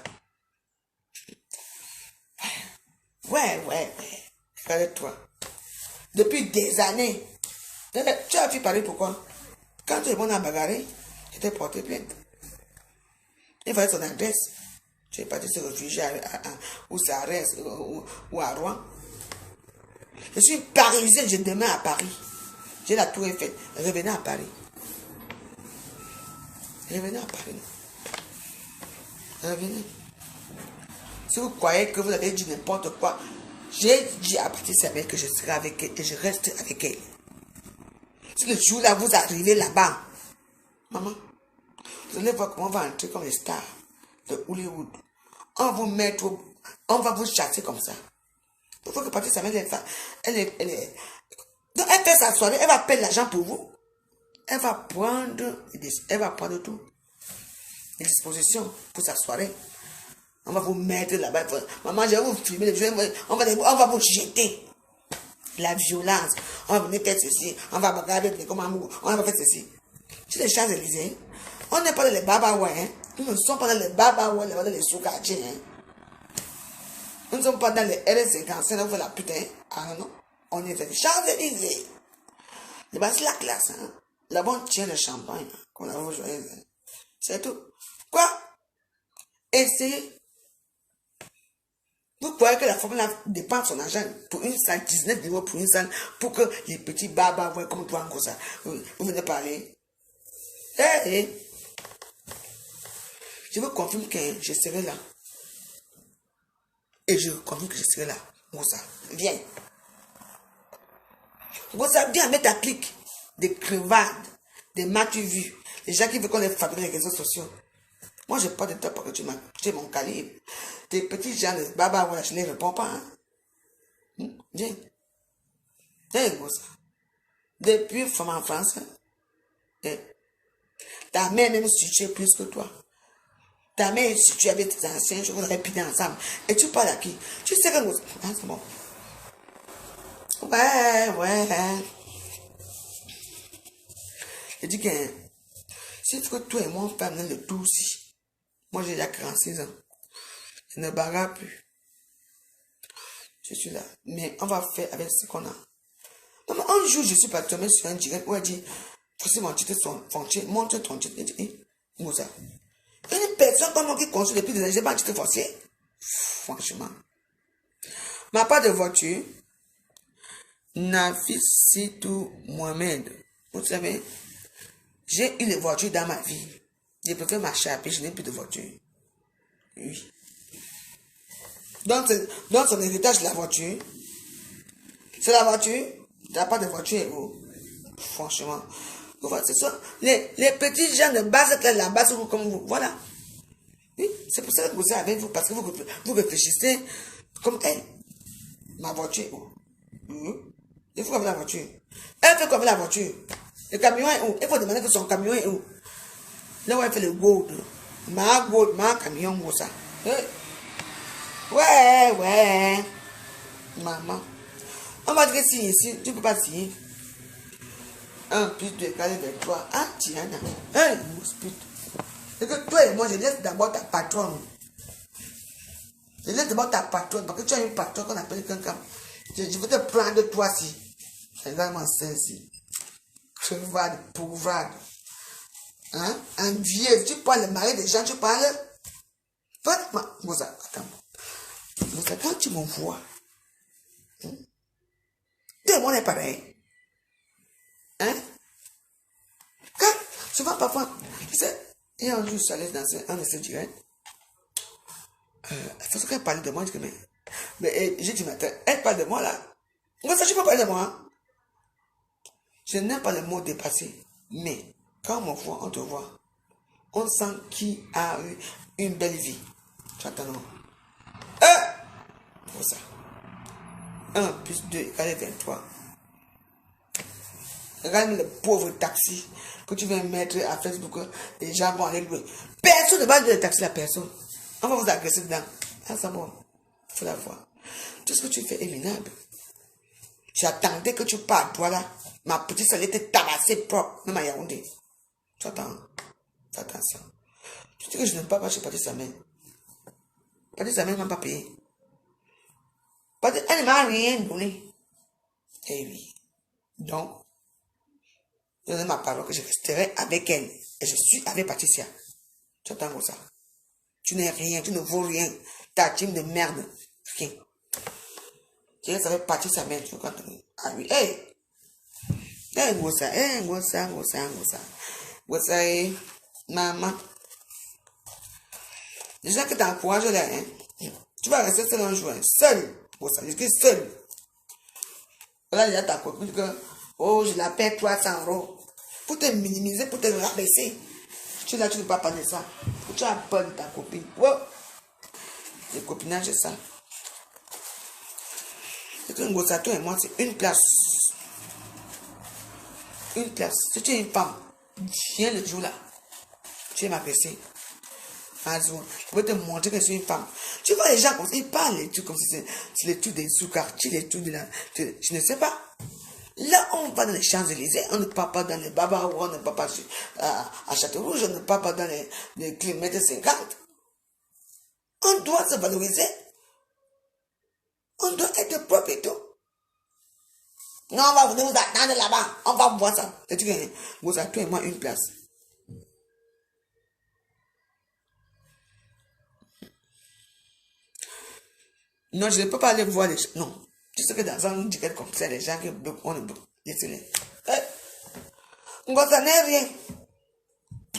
Speaker 1: Ouais. Regarde-toi. Depuis des années. Tu as vu parler pourquoi? Quand tu es bon à bagarrer, tu t'es porté plainte. Il fallait son adresse. Tu es parti se réfugier où ça reste, ou à Rouen. Je suis parisienne, je demeure à Paris. J'ai la tour Eiffel. Revenez à Paris. Revenez à Paris. Revenez. Si vous croyez que vous avez dit n'importe quoi, j'ai dit à Patricia que je serai avec elle et je reste avec elle. Si le jour-là vous arrivez là-bas, maman, vous allez voir comment on va entrer comme les stars de Hollywood. On va vous mettre, on va vous chasser comme ça. Il faut que Patricia, elle fait sa soirée, elle va payer l'argent pour vous. Elle va prendre tout. Les dispositions pour sa soirée. On va vous mettre là-bas. Maman, je vais vous filmer. On va vous jeter. La violence. On va venir faire ceci. On va regarder les commandes. On va faire ceci. Sur les Champs-Élysées, on n'est pas dans les babawais. Hein. Nous ne sommes pas dans les babawais, dans les soukadjés. Hein. Nous ne sommes pas dans les RS55. On fait la putain. Ah non. On est dans les Champs-Élysées. C'est la classe. Hein. Là-bas, on tient le champagne. Qu'on a rejoint. C'est tout. Quoi? Essayez. Vous croyez que la femme dépense son argent pour une salle, 19 € pour une salle, pour que les petits babas voient comme toi en ça. Vous venez parler. Hey. Je vous confirme que je serai là. Et je confirme que je serai là. Moussa, viens. Moussa, viens, mets ta clique. Des crevards, des matu-vus, les gens qui veulent qu'on les fabrique les réseaux sociaux. Moi, je n'ai pas de temps pour que tu es mon calibre. Tes petits gens de baba, voilà, je ne les réponds pas. Hein? Viens. Viens, Moussa. Depuis femme en France, hein? Ta mère même située plus que toi. Ta mère est située avec tes anciens, je vous aurais pidé ensemble. Et tu parles à qui? Tu sais que nous... Hein, c'est bon. Ouais. Je dis que si que toi et moi on fait amener le tout aussi, moi j'ai déjà 46 ans, je ne bagarre plus. Je suis là. Mais on va faire avec ce qu'on a. Maman, un jour je suis pas tombé sur un direct où elle dit, voici mon titre, montre ton titre. Elle dit, Moussa. Une personne comme moi qui construit depuis des années, j'ai pas un titre foncier. Franchement. Ma part de voiture, Nafisitou Mohamed. Vous savez, j'ai eu les voitures dans ma vie. Je préfère marcher à pied, je n'ai plus de voiture. Oui. Donc son héritage, la voiture. C'est la voiture. Tu n'as pas de voiture, oh. Franchement. C'est ça. Les petits gens de base, là-bas, comme vous. Voilà. Oui, c'est pour ça que vous êtes avec vous, parce que vous réfléchissez comme elle. Ma voiture, oh. Il faut avoir la voiture. Elle fait comme la voiture. Le camion est où? Il faut demander que son camion est où? Là où elle fait le gold. Ma camion, où ça? Ouais. Maman. On va dire que si ici, tu ne peux pas signer. Un plus de carré de toi. Ah, Tiana. Hein, mouspite. Et que toi et moi, je laisse d'abord ta patronne. Je laisse d'abord ta patronne. Parce que tu as une patronne qu'on appelle quelqu'un. Je veux te prendre de toi si. C'est vraiment celle-ci. Crevade, pauvre. Hein? Envieux. Tu parles le mari des gens, tu parles. Vraiment. Moussa, attends. Moussa, quand tu m'envoies, tout le monde est pareil. Hein? Quand, souvent, parfois, tu sais, il y a un jour, je suis allé dans un de ces directs. La façon qu'elle parlait de moi, je dis, mais j'ai dit, elle parle de moi là. Moussa, tu peux parler de moi. Hein? Je n'aime pas le mot dépassé, mais quand on me voit, on te voit. On sent qui a eu une belle vie. Tu attends, non? Pour ça. 1 plus 2 égale 23. Regarde le pauvre taxi que tu viens mettre à Facebook. Les gens vont aller louer. Personne ne va louer le taxi à personne. On va vous agresser dedans. Ah, ça bon. Il faut la voir. Tout ce que tu fais est minable. J'attendais que tu parles, toi là. Ma petite soeur était tabassée propre, même à Yaoundé. Tu attends. Fais attention. Tu dis que je n'aime pas chez Patrice Samuel. Patrice Samuel ne m'a pas payé. Elle ne m'a rien donné. Eh oui. Donc, je donne ma parole que je resterai avec elle. Et je suis avec Patricia. Tu attends comme ça. Tu n'es rien, tu ne vaux rien. Ta team de merde. Rien. Tu restes avec Patricia Samuel. Ah oui, hey. Hey, Ngosa, Ngosa. Ngosa, maman. Les gens qui t'encouragent là, hein. Tu vas rester seul un jour, hein. Seul. Ngosa, je dis seul. Là, il y a ta copine que, oh, je la paie 300 €. Pour te minimiser, pour te rabaisser. Tu là, tu ne peux pas parler de ça. Tu as peur de ta copine. Oh. Le copinage, c'est ça. C'est que Ngosa, toi et moi, c'est une place. Une place. Si tu es une femme, viens le jour là. Tu es ma PC. Je vais te montrer que je suis une femme. Tu vois les gens comme ça, ils parlent les trucs comme si c'est les trucs des sous-quartiers, les trucs de la... Je ne sais pas. Là, on va dans les Champs-Élysées, on ne part pas dans les Babarois, on ne part pas à Château-Rouge, on ne part pas dans les kilomètres 50. On doit se valoriser. On doit être propre et tout. Non, on va venir vous attendre là-bas. On va voir ça. Et tu dis, vous avez toi et moi une place. Non, je ne peux pas aller voir les gens. Non. Tu sais que dans un ticket comme ça, les gens qui bloquent, on ne bloque. Laissez-les. Ça n'est rien.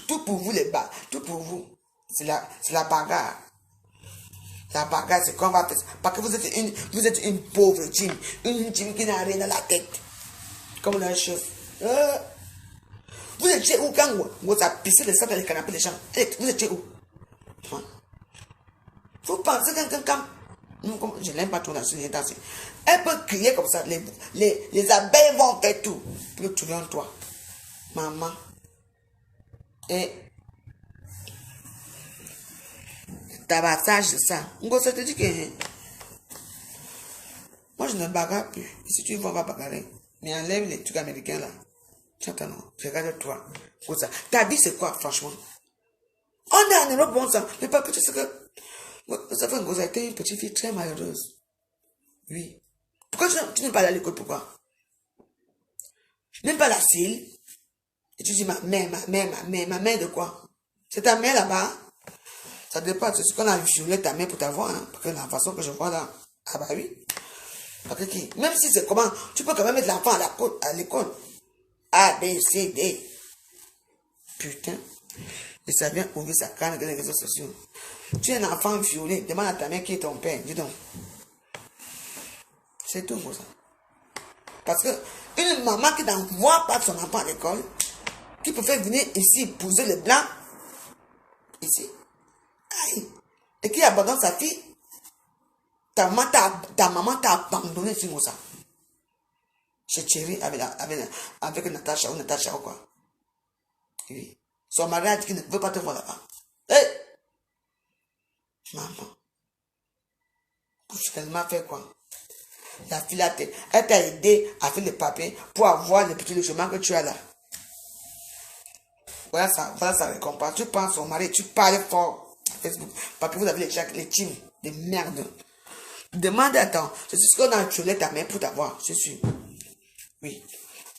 Speaker 1: Tout pour vous, les bas. Tout pour vous. C'est la bagarre. La bagarre, c'est qu'on va faire ça. Parce que vous êtes une pauvre team. Une team qui n'a rien dans la tête. Comme le chef. Vous étiez où quand vous avez pissé le sang dans les canapés des gens? Vous étiez où? Vous pensez quand je n'aime pas trop la solidarité. Elle peut crier comme ça. Les abeilles vont faire tout pour le trouver en toi. Maman. Et tabassage, c'est ça. Ça te dit que moi je ne bagarre plus. Et si tu veux, on va bagarrer. Mais enlève les trucs américains là. Tu entends, non? Regarde-toi. Ta vie, c'est quoi, franchement? On est en Europe, bon sang. Mais pas que tu sais que. Ça fait que ça a été une petite fille très malheureuse. Oui. Pourquoi tu n'es pas allé à l'école? Pourquoi? Tu n'aimes pas la cile. Et tu dis ma mère de quoi? C'est ta mère là-bas? Ça dépend. C'est ce qu'on a violé ta mère pour t'avoir. Hein? Parce que la façon que je vois là. Ah bah oui. Parce que même si c'est comment, tu peux quand même mettre l'enfant à l'école. A, B, C, D. Putain. Et ça vient ouvrir sa canne avec les réseaux sociaux. Tu es un enfant violé. Demande à ta mère qui est ton père. Dis donc. C'est tout pour ça. Parce que une maman qui n'envoie pas son enfant à l'école, qui peut faire venir ici, épouser le blanc, ici, aïe, et qui abandonne sa fille, ta maman t'a abandonné sur ça. Chez Thierry avec Natacha ou quoi. Oui. Son mariage qui ne veut pas te voir là-bas. Hé! Maman. Pour finalement faire quoi? La fille là, elle t'a aidé à faire les papiers pour avoir le petit logement que tu as là. Voilà ça récompense. Tu prends son mari, tu parles fort. Facebook. Parce que vous avez les teams de merde. Demande à ton. C'est ce qu'on a tué ta mère pour t'avoir. C'est sûr. Oui.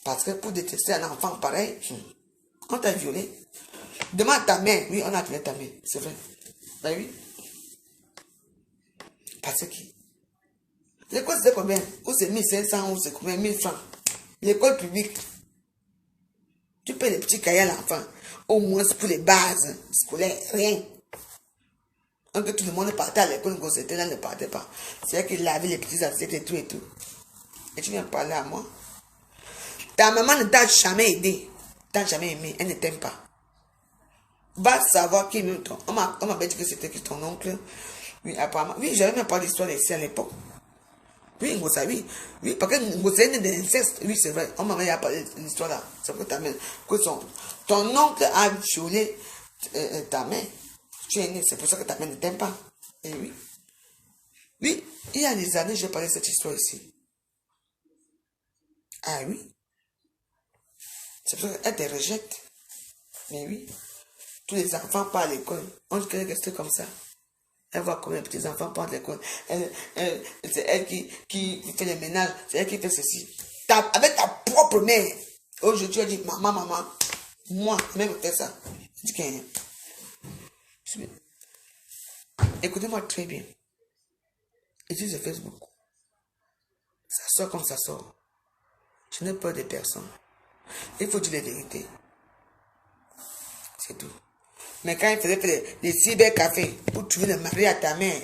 Speaker 1: Parce que pour détester un enfant pareil, on t'a violé. Demande à ta mère. Oui, on a tué ta mère. C'est vrai. Ben oui. Parce que l'école c'est combien? Ou c'est 1500 ou c'est combien? 1000 francs. L'école publique. Tu payes les petits cahiers à l'enfant. Au moins pour les bases scolaires. Rien. Donc tout le monde partait à l'école, c'était là, ne partait pas. C'est qu'il lavait les petits assiettes et tout et tout. Et tu viens parler à moi. Ta maman ne t'a jamais aidé. T'a jamais aimé. Elle ne t'aime pas. Va savoir qui m'aime ton. On m'a dit que c'était ton oncle. Oui, apparemment. Oui, j'avais même pas d'histoire ici à l'époque. Oui, Ngosa, oui. Oui, parce que Ngosa est né d'inceste. Oui, c'est vrai. On m'avait parlé de l'histoire là. C'est pour que ton oncle a violé ta mère. Tu es né, c'est pour ça que ta mère ne t'aime pas. Et oui. Oui, il y a des années, j'ai parlé de cette histoire ici. Ah oui. C'est pour ça qu'elle te rejette. Mais oui. Tous les enfants partent à l'école. On se crée rester comme ça. Elle voit comment les petits enfants partent à l'école. C'est elle qui fait le ménage. C'est elle qui fait ceci. Avec ta propre mère. Aujourd'hui, tu as dit, maman, moi, même faire ça. Je dis qu'il y a. Écoutez-moi très bien. Utilise Facebook. Ça sort comme ça sort. Je n'ai peur de personne. Il faut dire la vérité. C'est tout. Mais quand il faisait des cybercafés pour trouver le mari à ta mère,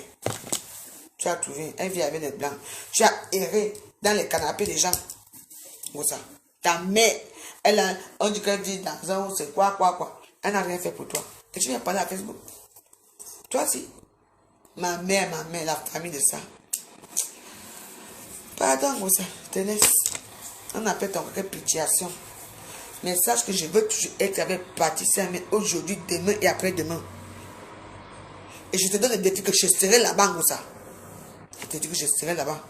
Speaker 1: tu as trouvé, elle vit avec les blancs. Tu as erré dans les canapés des gens. Comme ça. Ta mère, on dit qu'elle vit dans un, c'est quoi. Elle n'a rien fait pour toi. Et tu viens parler à Facebook. Toi aussi. Ma mère, la famille de ça. Pardon, comme ça, je te laisse. On appelle ton répétition. Mais sache que je veux toujours être avec Patricia aujourd'hui, demain et après-demain. Et je te donne le défi que je serai là-bas, comme ça. Je te dis que je serai là-bas.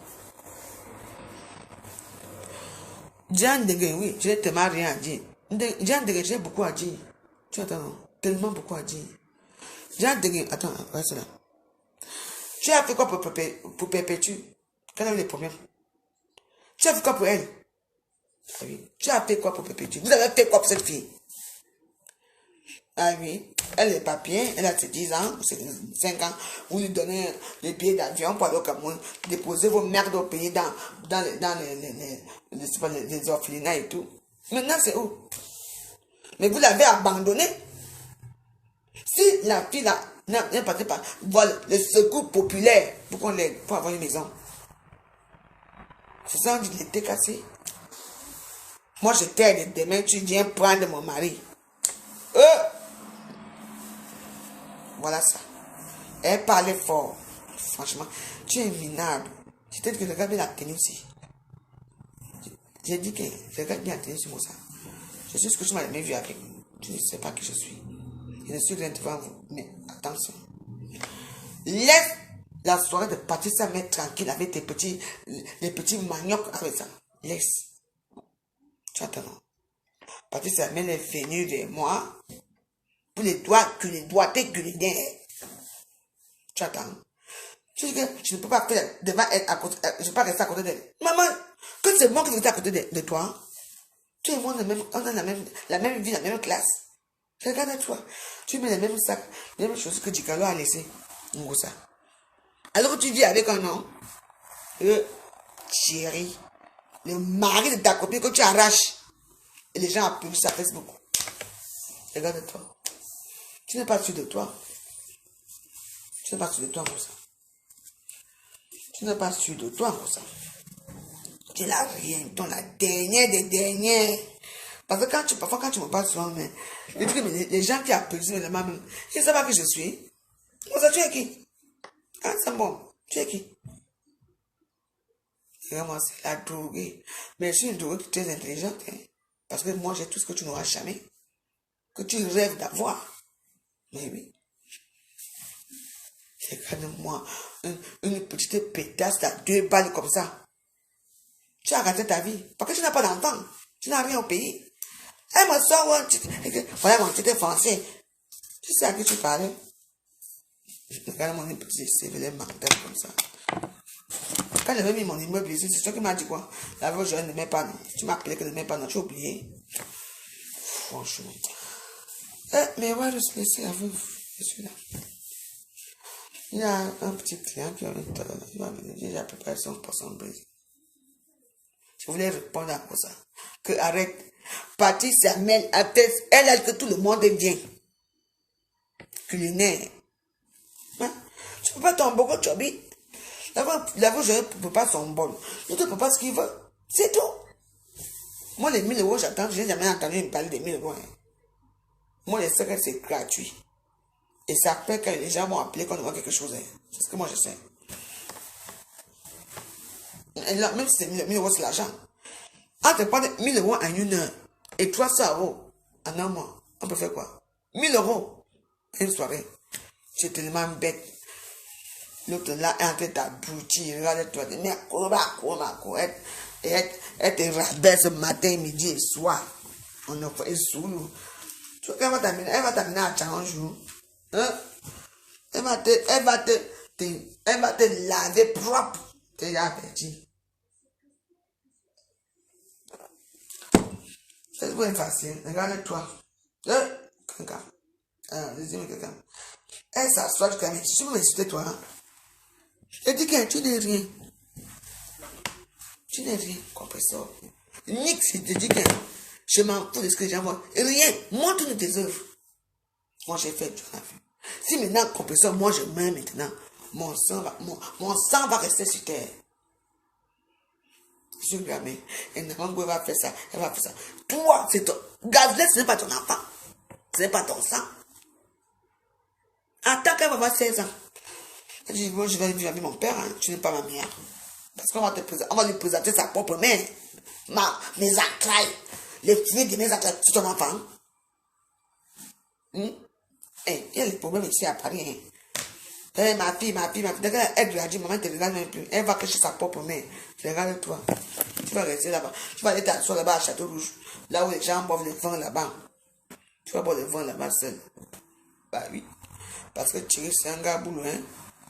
Speaker 1: Jean Deguin, oui, j'ai tellement rien à dire. Jean Deguin, j'ai beaucoup à dire. Tu attends, non? Tellement beaucoup à dire. Jean Deguin, attends, reste là. Tu as fait quoi pour Perpétue? Quand elle a eu les problèmes? Tu as fait quoi pour elle? Ah oui. Tu as fait quoi pour Perpétue? Vous avez fait quoi pour cette fille? Ah oui. Elle est papier, elle a 10 ans, 5 ans. Vous lui donnez les billets d'avion pour aller au Cameroun. Déposez vos merdes au pays dans les orphelinats et tout. Maintenant, c'est où? Mais vous l'avez abandonné. Si la fille là n'est pas par voilà, le secours populaire pour qu'on l'aide, pour avoir une maison. C'est ça, on dit qu'il était cassé. Moi, je t'aide demain, tu viens prendre mon mari. Voilà ça. Elle parlait fort. Franchement, tu es minable. Je t'ai dit que je regarde bien la tenue ici. J'ai dit que je regarde bien la tenue sur moi ça. Je suis ce que tu m'as jamais vu avec. Tu ne sais pas qui je suis. Je ne suis rien devant vous. Mais attention. Laisse la soirée de partir ça mettre tranquille avec les petits maniocs avec ça. Laisse. Tu attends. Patricia Mel est venue vers moi pour les doigtés culinaires. Tu attends. Tu dis que je ne peux pas faire devant elle à côté, je ne peux pas rester à côté d'elle. Maman, que c'est moi qui suis à côté de toi. Tu et moi, on a la même vie, la même classe. Regarde toi. Tu mets les mêmes sacs, les mêmes choses que Dikalo a laissé. Ça. Alors que tu vis avec un homme, chérie, le mari de ta copine que tu arraches. Et les gens appuient sur Facebook. Regarde-toi. Tu n'es pas sûr de toi. Tu n'es pas sûr de toi, comme ça. Tu n'es pas sûr de toi, comme ça. Tu n'as rien, ton la dernière des dernières. Parce que parfois quand tu me parles souvent, mais les gens qui appuient sur les mains, ils ne savent pas que je suis. Comme ça, tu es qui? Ah, c'est bon. Tu es qui? Vraiment, c'est la droguée. Mais je suis une droguée très intelligente. Hein? Parce que moi, j'ai tout ce que tu n'auras jamais. Que tu rêves d'avoir. Mais oui. Regarde-moi. Une petite pétasse à 2 balles comme ça. Tu as raté ta vie. Parce que tu n'as pas d'enfant. Tu n'as rien au pays. Elle me sort voilà mon petit français. Tu sais à qui tu parlais? Regarde mon petit CV mental comme ça. Quand j'avais mis mon immeuble ici, c'est toi qui m'a dit quoi? La voix, je ne mets pas non. Tu m'as appelé que je ne mets pas non. Tu as oublié. Franchement. Mais ouais, je suis laissé avec vous. Je suis là. Il y a un petit client qui a déjà préparé son poisson brisé. Je voulais répondre à ça. Que arrête. Patricia Mel, elle a que tout le monde vient. Culinaire. Hein? Tu peux pas ton bogo chobi. La voix, je ne peux pas son bol. L'autre ne peut pas ce qu'il veut. C'est tout. Moi, les 1000 euros, j'attends. Je n'ai jamais entendu me parler des 1000 euros. Hein. Moi, les secrets, c'est gratuit. Et ça fait que les gens vont appeler quand on voit quelque chose. Hein. C'est ce que moi, je sais. Et là, même si c'est 1000 euros, c'est l'argent. Entre prendre 1000 euros en une heure et 300 euros en un mois, on peut faire quoi? 1000 euros une soirée. C'est tellement bête. L'autre là est en train d'aboutir. Regarde-toi. Mais cours. Elle te rabaisse matin, midi et soir. On a fait sous nous. Tu vois qu'elle va t'amener à challenge. Hein? Elle va te laver propre. Tu as petit. C'est pas facile. Regarde-toi. Quelqu'un. Dis-moi quelqu'un. Elle s'assoit quand même. Si vous m'insultez, toi. Je dis que tu n'es rien. Tu n'es rien, compresseur. Nick, si tu dis que je m'en fous de ce que j'envoie. Rien. Montre-nous tes œuvres. Moi, j'ai fait, tu as vu. Si maintenant, compresseur, moi, je meurs maintenant, mon sang va rester sur terre. Je suis jamais. Et Namango va faire ça. Elle va faire ça. Toi, c'est ton. Gazlet, ce n'est pas ton enfant. Ce n'est pas ton sang. Attends qu'elle va avoir 16 ans. Elle dit, moi, je vais vivre avec mon père. Hein. Tu n'es pas ma mère. Parce qu'on va lui présenter sa propre mère. Mes entrailles. Les filles de mes entrailles. C'est ton enfant. Il y a des problèmes ici à Paris. Hein. Ma fille. Elle lui a dit, maman, ne te regarde même plus. Elle va cacher sa propre mère. Regarde-toi. Tu vas rester là-bas. Tu vas aller t'asseoir là-bas à Château Rouge. Là où les gens boivent le vin là-bas. Tu vas boire le vin là-bas seul. Bah oui. Parce que Thierry, c'est un gars boulot. Hein.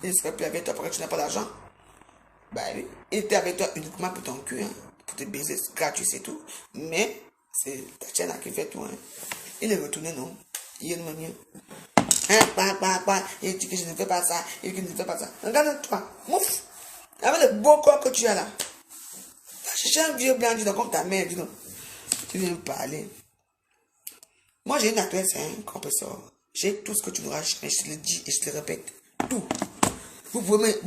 Speaker 1: Il ne serait plus avec toi parce que tu n'as pas d'argent. Bah oui. Il était avec toi uniquement pour ton cul. Hein. Pour te baiser gratuit, c'est tout. Mais c'est Tatiana qui fait tout. Hein. Il est retourné, non. Il est de manière. Hein, il dit que je ne fais pas ça. Il dit que je ne fais pas ça. Regarde-toi. Mouf. Avec le beau corps que tu as là. Tu cherches un vieux blanc, dis donc, comme ta mère, dis donc. Tu viens me parler. Moi, j'ai une adresse, hein, compresseur. J'ai tout ce que tu voudras, mais je te le dis et je te le répète. Tout. Vous pouvez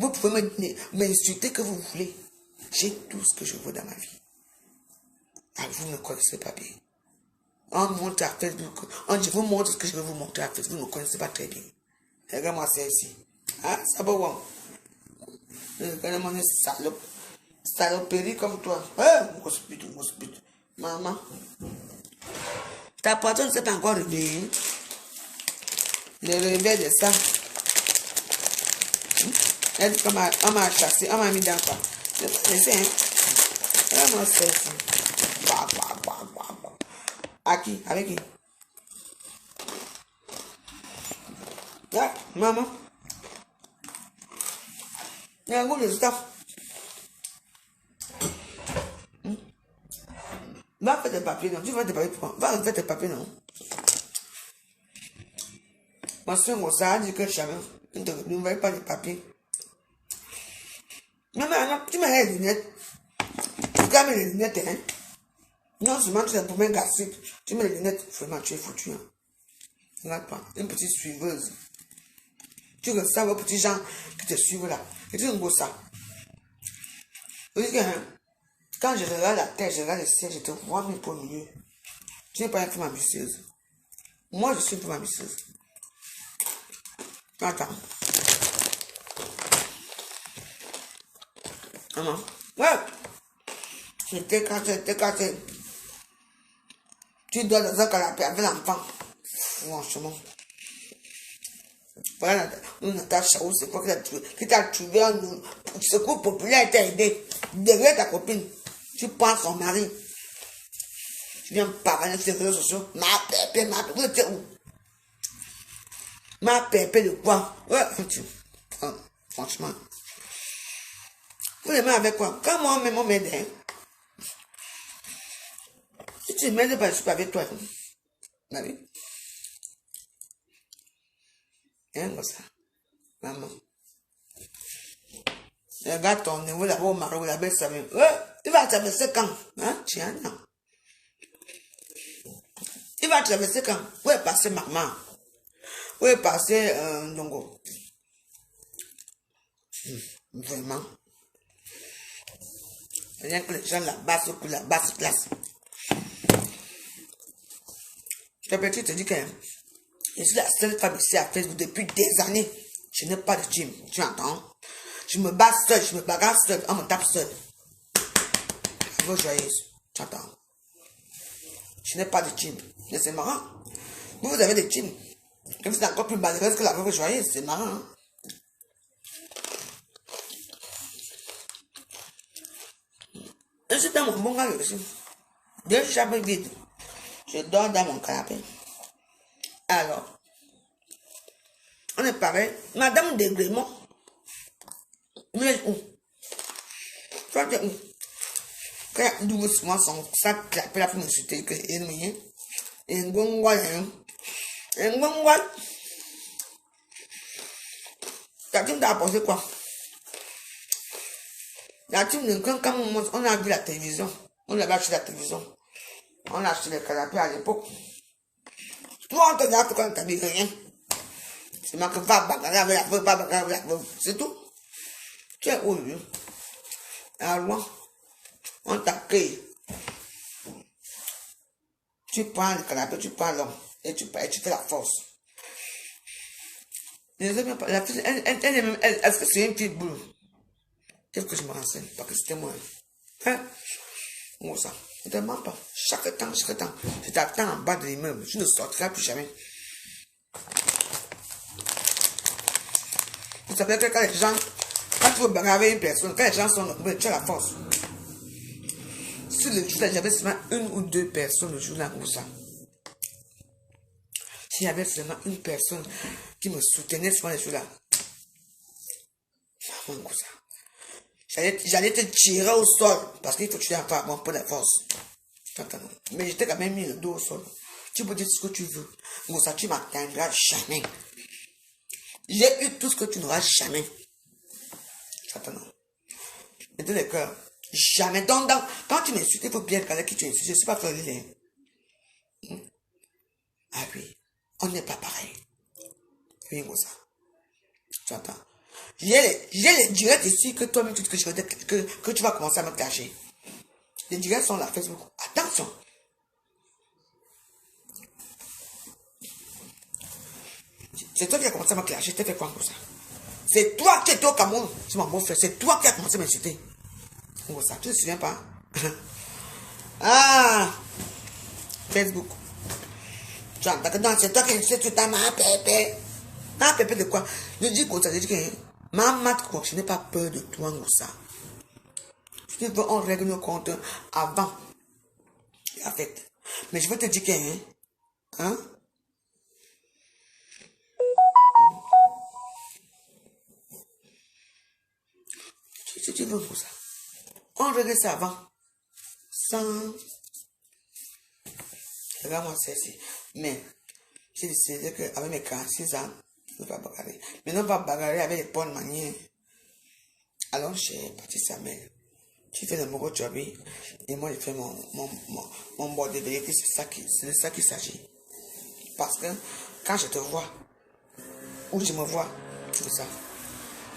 Speaker 1: m'insulter que vous voulez. J'ai tout ce que je veux dans ma vie. Ah, vous ne me connaissez pas bien. On montre à Facebook. Je vous montre ce que je vais vous montrer à Facebook. Vous ne me connaissez pas très bien. Regarde-moi ça ici. Ah, ça va bon. Regarde-moi une saloperie comme toi. Hospite. Maman. Ta poitrine ne s'est pas encore réveillée. Le réveil de ça. Elle dit qu'on m'a chassé, on m'a mis dans quoi. C'est ça, hein. Regarde-moi ça ici. À qui? Avec qui? Ah, maman. Il y a un goût de staff. Va faire tes papiers, non? Tu vas tes papiers pour va faire tes papiers, non? Ma soeur, moi, ça a dit que jamais. Ne voyez pas les papiers. Maman, tu m'as les lunettes. Tu gardes les lunettes, hein? Non seulement tu es pour mettre gastrique, tu mets les lunettes, vraiment, tu es foutu, hein? Regarde pas, une petite suiveuse. Tu ressembles aux petits gens qui te suivent là. Et tu me ça. Vous dites que, hein, quand je regarde la tête, je regarde le ciel, je te vois même pour mieux. Tu n'es pas une femme ambitieuse. Moi, je suis une femme ambitieuse. Attends. Maman. Ouais. J'étais cassé. Tu dois dans un canapé avec l'enfant. Franchement. Voilà, Natacha, c'est quoi qui t'a trouvé un secours populaire et t'a aidé. Derrière ta copine, tu prends son mari. Tu viens me parler sur les réseaux sociaux. Ma pépé, vous êtes où? Ma pépé de quoi? Ouais, franchement. Vous l'aimez avec quoi? Quand moi-même, on m'aide, hein. Si tu m'aides pas, je suis pas avec toi. Bah oui. Hein, comme ça. Maman. Regarde ton niveau là-bas au Maroc, la belle savait. Tu vas traverser quand? Hein, Tiana? Tu vas traverser quand? Où est passé maman? Où est passé Ndongo? Vraiment. Rien que les gens la basse classe. Ta petite te dit que je suis la seule femme ici à Facebook depuis des années. Je n'ai pas de gym, tu entends? Je me bats seule, je me bagarre seule, on me tape seule. Vos joyeuses. Tu entends? Je n'ai pas de team. Mais c'est marrant. Vous avez des teams. Et vous êtes encore plus malheureuse que la veuve joyeuse. C'est marrant. Hein? Je suis dans mon bon gars aussi. Deux chambres vides. Je dors dans mon canapé. Alors, on est pareil. Madame Degrémont. Mais où? Toi, tu es où? Quand il y a souvent son sac clapé là pour me souhaiter que c'est ennemi. Et un bon gars. Un bon gars. La team t'a apporté quoi? La team, quand on a vu la télévision, on avait acheté la télévision. On a acheté les canapés à l'époque. Toi, on te dit qu'on t'a dit rien. C'est marqué va bagarrer avec la veuve, va bagarrer avec la veuve. C'est tout. Tu es où, lui? Alors, on t'accueille. Tu prends le canapé, tu prends l'homme et tu fais la force. La fille, est-ce que c'est une petite boule? Qu'est-ce que je me renseigne? Parce que c'était moi. Hein? Où ça? Ne te mens pas. Chaque temps, je t'attends en bas de l'immeuble. Je ne sortirai plus jamais. Vous savez que quand les gens, quand tu veux bagarrer une personne, quand les gens sont occupés, tu as la force. Si le jour-là, j'avais seulement une ou deux personnes le jour-là, comme ça. S'il y avait seulement une personne qui me soutenait sur les jour-là, comme ça. J'allais te tirer au sol parce qu'il faut que tu aies un peu de force. Mais j'étais quand même mis le dos au sol. Tu peux dire ce que tu veux. Mais ça, tu m'atteindras jamais. J'ai eu tout ce que tu n'auras jamais. Attends. Mais dans le cœur, jamais. Donc, quand tu m'insultes, il faut bien regarder qui tu insultes. Je ne suis pas Floride. Ah oui, on n'est pas pareil. Oui, comme ça. Tu entends? J'ai les directs ici que toi-même que tu vas commencer à me cacher. Les directs sont là, Facebook. Attention. C'est toi qui as commencé à me clasher. Tu as fait quoi comme ça? C'est toi qui étais au Cameroun. C'est mon beau-frère. C'est toi qui as commencé à m'insulter. Comme ça. Tu ne te souviens pas? Ah! Facebook. Tu entends? C'est toi qui insultes ta maman, pépé. Ah, pépé de quoi? Je dis comme ça. Je dis que maman, je n'ai pas peur de toi, comme ça. Je veux on règle nos comptes avant la fête. Mais je veux te dire que, hein? Tu veux pour ça. On règle ça avant. Sans. Regarde-moi celle-ci. Mais, j'ai décidé qu'avec mes 46 ans, je ne vais pas bagarrer. Mais non, pas bagarrer avec les bonnes manières. Alors, j'ai parti Samuel. Tu fais le mot jobby et moi je fais mon bord de vérité, c'est de ça qu'il s'agit. Parce que quand je te vois, ou je me vois, tout ça.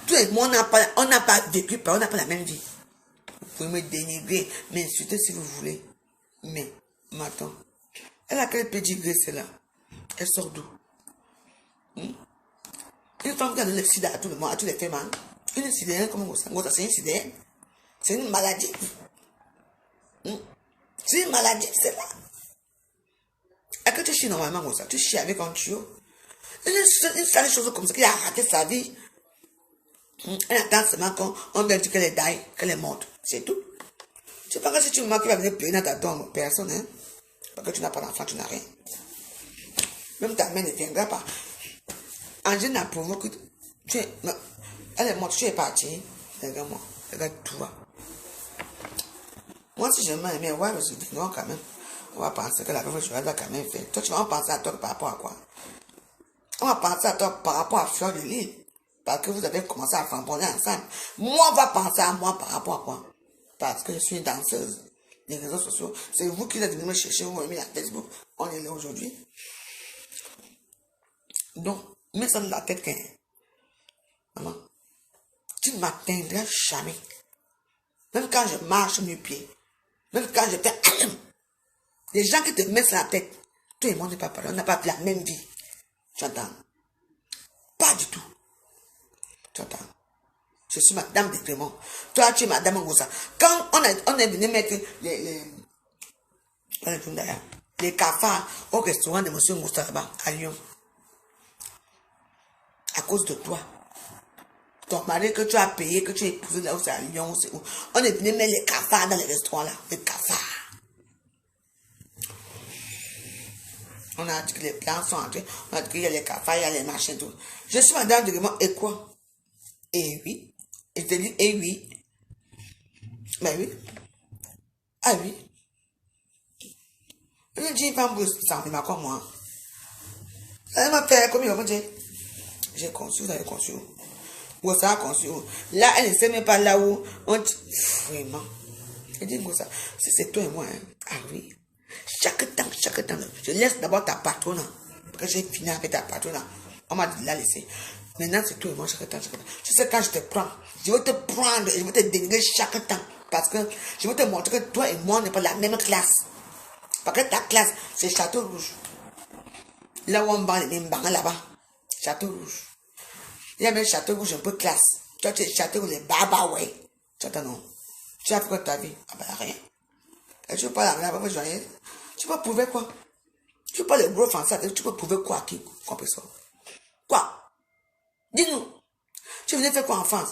Speaker 1: Tous les mots, on n'a pas vécu, on n'a pas la même vie. Vous pouvez me dénigrer, m'insulter si vous voulez. Mais, maintenant, elle a quel pédigré celle-là? Elle sort d'où? Une femme qui a donné le sida à tout le monde, à tous les femmes. Une sida, comment ça? C'est une sida. C'est une maladie. C'est une maladie, c'est là. Et que tu chies normalement comme ça, tu chies avec un tuyau. Une sale chose comme ça, qui a raté sa vie. Elle attend seulement qu'on vient dire qu'elle est die, qu'elle est morte. C'est tout. C'est pas que si tu me manques, tu vas venir pleurer dans ta tombe, personne, hein. Parce que tu n'as pas d'enfant, tu n'as rien. Même ta mère ne viendra pas. Angèle a prouvé que tu es. Elle est morte, tu es parti. Regarde-moi, regarde toi. Moi, si je m'aimais, ouais, je me dis non, quand même. On va penser que la veuve va quand même faire. Toi, tu vas penser à toi par rapport à quoi? On va penser à toi par rapport à Fleur de Lille. Parce que vous avez commencé à framboyer ensemble. Moi, on va penser à moi par rapport à quoi? Parce que je suis une danseuse. Les réseaux sociaux, c'est vous qui êtes venu me chercher, vous m'avez mis à Facebook. On est là aujourd'hui. Donc, mets ça dans la tête qu'un. Maman, tu ne m'atteindras jamais. Même quand je marche mes pieds. Même quand je fais. Les gens qui te mettent sur la tête, tout le monde n'est pas pareil. On n'a pas la même vie. Tu entends? Pas du tout. Tu entends? Je suis madame Décrément. Toi, tu es madame Ngosa. Quand on est venu mettre les cafards au restaurant de monsieur Ngosa là-bas, à Lyon, à cause de toi. Ton mari que tu as payé, que tu as épousé là où c'est à Lyon, c'est où. On est venu mettre les cafards dans les restaurants là. Les cafards. On a dit que les plans sont entrés. On a dit qu'il y a les cafards, il y a les machins, tout. Je suis madame de Décrément, et quoi? Et oui. Et je te dis, et oui. Ben oui. Ah oui. Je dis, pas me ça, mais comme moi. Elle m'a fait comme il va me dire. J'ai conçu, vous avez conçu. Ou ça a conçu. Là, elle ne sait même pas là où on dit. Vraiment. Elle dit, ça, c'est toi et moi. Hein. Ah oui. Chaque temps, je laisse d'abord ta patronne. Parce que j'ai fini avec ta patronne. On m'a dit de la laisser. Maintenant, c'est toi et moi, chaque temps. Tu sais, quand je te prends, je vais te prendre et je vais te dénigrer chaque temps. Parce que je vais te montrer que toi et moi, on n'est pas la même classe. Parce que ta classe, c'est Château Rouge. Là où on vend les bangans là-bas. Château Rouge. Il y a même Château Rouge un peu classe. Toi, tu es Château Rouge, les baba, ouais. Tu attends, non. Tu as fait quoi de ta vie? Ah ben, rien. Et tu veux pas la vraie joyeuse? Tu peux prouver quoi? Tu veux pas le gros français? Tu peux prouver quoi qui compris ça? Quoi? Dis-nous. Tu venais faire quoi en France?